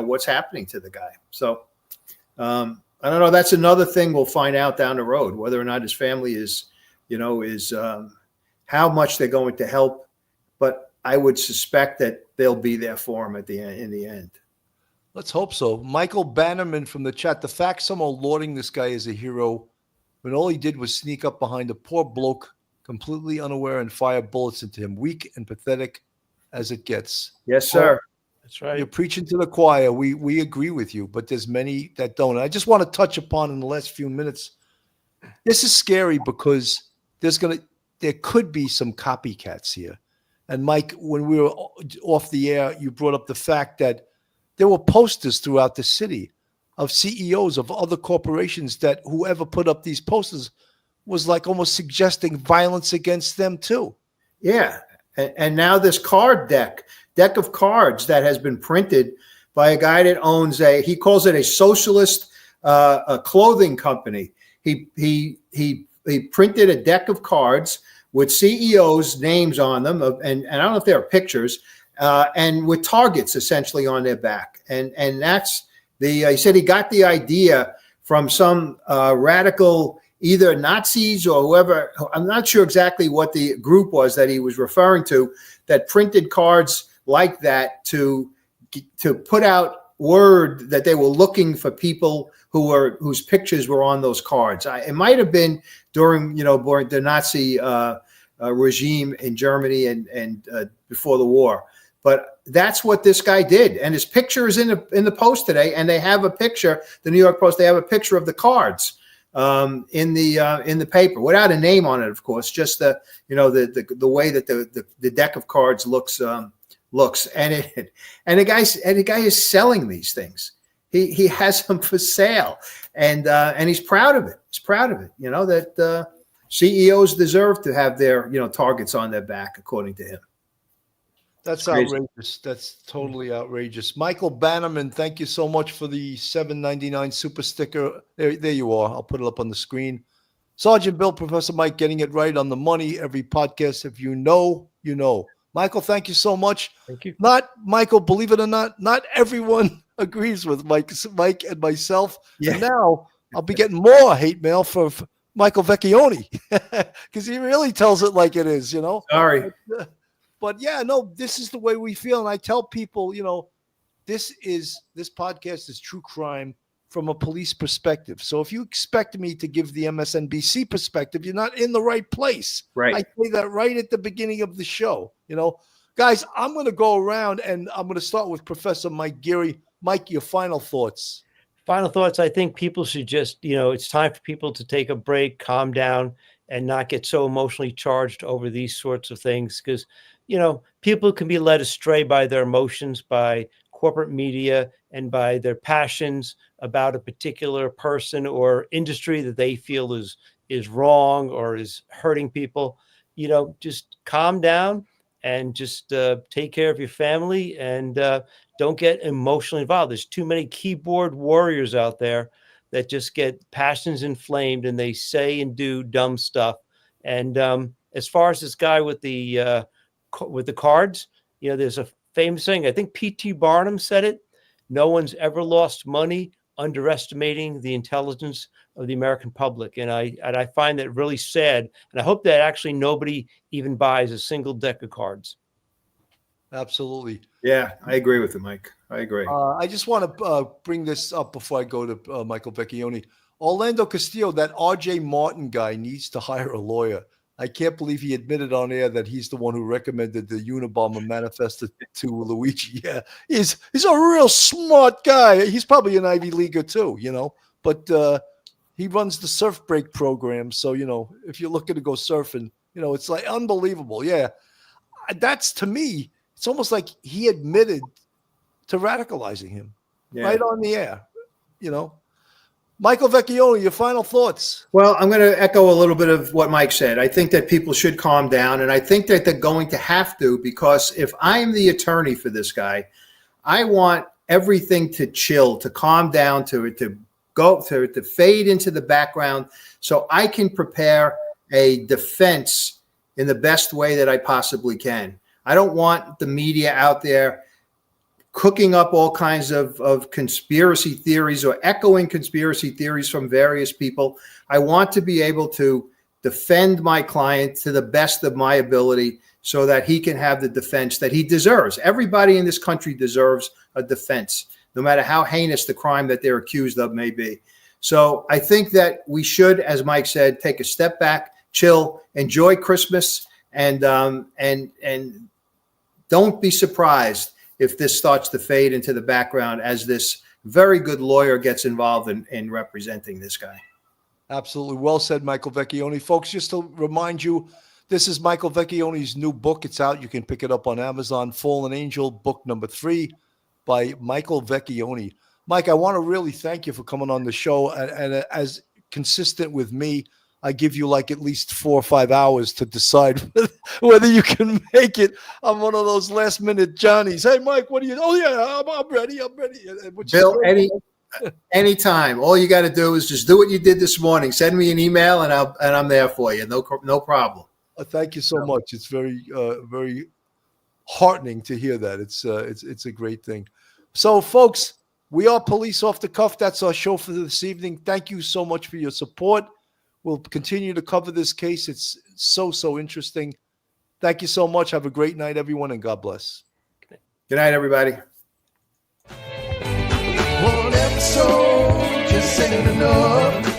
what's happening to the guy. So I don't know. That's another thing we'll find out down the road, whether or not his family is how much they're going to help. But I would suspect that they'll be there for him in the end. Let's hope so. Michael Bannerman from the chat. The fact some are lauding this guy as a hero when all he did was sneak up behind a poor bloke, completely unaware, and fire bullets into him. Weak and pathetic as it gets. Yes, sir. That's right. You're preaching to the choir. We agree with you, but there's many that don't. I just want to touch upon in the last few minutes. This is scary because there could be some copycats here. And Mike, when we were off the air, you brought up the fact that there were posters throughout the city of CEOs of other corporations that whoever put up these posters was like almost suggesting violence against them too. Yeah. And now this deck of cards that has been printed by a guy that owns he calls it a socialist a clothing company. He printed a deck of cards with CEOs' names on them, and I don't know if there are pictures, and with targets essentially on their back. And that's he said he got the idea from some radical, either Nazis or whoever. I'm not sure exactly what the group was that he was referring to, that printed cards like that to put out word that they were looking for people whose pictures were on those cards. It might have been during the Nazi regime in Germany and before the war. But that's what this guy did, and his picture is in the Post today. And they have a picture, the New York Post. They have a picture of the cards in the paper, without a name on it, of course. Just the way that the deck of cards looks, and the guy is selling these things. He has them for sale, and he's proud of it. He's proud of it. That CEOs deserve to have their targets on their back, according to him. That's outrageous. That's totally outrageous. Michael Bannerman, thank you so much for the $7.99 super sticker. There you are. I'll put it up on the screen. Sergeant Bill, Professor Mike, getting it right on the money. Every podcast, if you know, you know. Michael, thank you so much. Thank you. Michael, believe it or not everyone agrees with Mike and myself. Yeah. And now I'll be getting more hate mail for Michael Vecchione because he really tells it like it is, Sorry. But yeah, no, this is the way we feel. And I tell people, this podcast is true crime from a police perspective. So if you expect me to give the MSNBC perspective, you're not in the right place. Right. I say that right at the beginning of the show. Guys, I'm going to go around and I'm going to start with Professor Mike Geary. Mike, your final thoughts. Final thoughts. I think people should just, it's time for people to take a break, calm down, and not get so emotionally charged over these sorts of things. Because, people can be led astray by their emotions, by corporate media, and by their passions about a particular person or industry that they feel is wrong or is hurting people. Just calm down and just take care of your family and don't get emotionally involved. There's too many keyboard warriors out there that just get passions inflamed and they say and do dumb stuff. And as far as this guy with the cards, there's a famous saying, I think P.T. Barnum said it: no one's ever lost money underestimating the intelligence of the American public. And I find that really sad. And I hope that actually nobody even buys a single deck of cards. Absolutely. Yeah, I agree with you, Mike. I agree. I just want to bring this up before I go to Michael Vecchione. Orlando Castillo, that R.J. Martin guy, needs to hire a lawyer. I can't believe he admitted on air that he's the one who recommended the Unabomber manifesto to Luigi. Yeah, he's a real smart guy. He's probably an Ivy Leaguer too, but he runs the surf break program. So, if you're looking to go surfing, it's like unbelievable. Yeah, that's, to me, it's almost like he admitted to radicalizing him right on the air, Michael Vecchione, your final thoughts. Well, I'm going to echo a little bit of what Mike said. I think that people should calm down, and I think that they're going to have to, because if I'm the attorney for this guy, I want everything to chill, to calm down, to fade into the background, so I can prepare a defense in the best way that I possibly can. I don't want the media out there cooking up all kinds of conspiracy theories or echoing conspiracy theories from various people. I want to be able to defend my client to the best of my ability so that he can have the defense that he deserves. Everybody in this country deserves a defense, no matter how heinous the crime that they're accused of may be. So I think that we should, as Mike said, take a step back, chill, enjoy Christmas, and don't be surprised if this starts to fade into the background as this very good lawyer gets involved in representing this guy. Absolutely. Well said, Michael Vecchione. Folks, just to remind you, this is Michael Vecchione's new book. It's out. You can pick it up on Amazon. Fallen Angel, book number 3 by Michael Vecchione. Mike, I want to really thank you for coming on the show. And as consistent with me, I give you like at least 4 or 5 hours to decide whether you can make it. I'm one of those last minute Johnnies. Hey, Mike, what do you? Oh yeah, I'm ready. I'm ready. Bill, anytime. All you got to do is just do what you did this morning. Send me an email, and I'm there for you. No problem. Thank you so much. It's very, very heartening to hear that. It's a great thing. So, folks, we are Police Off the Cuff. That's our show for this evening. Thank you so much for your support. We'll continue to cover this case. It's so interesting. Thank you so much. Have a great night, everyone, and God bless. Good night, everybody. One episode just ain't enough.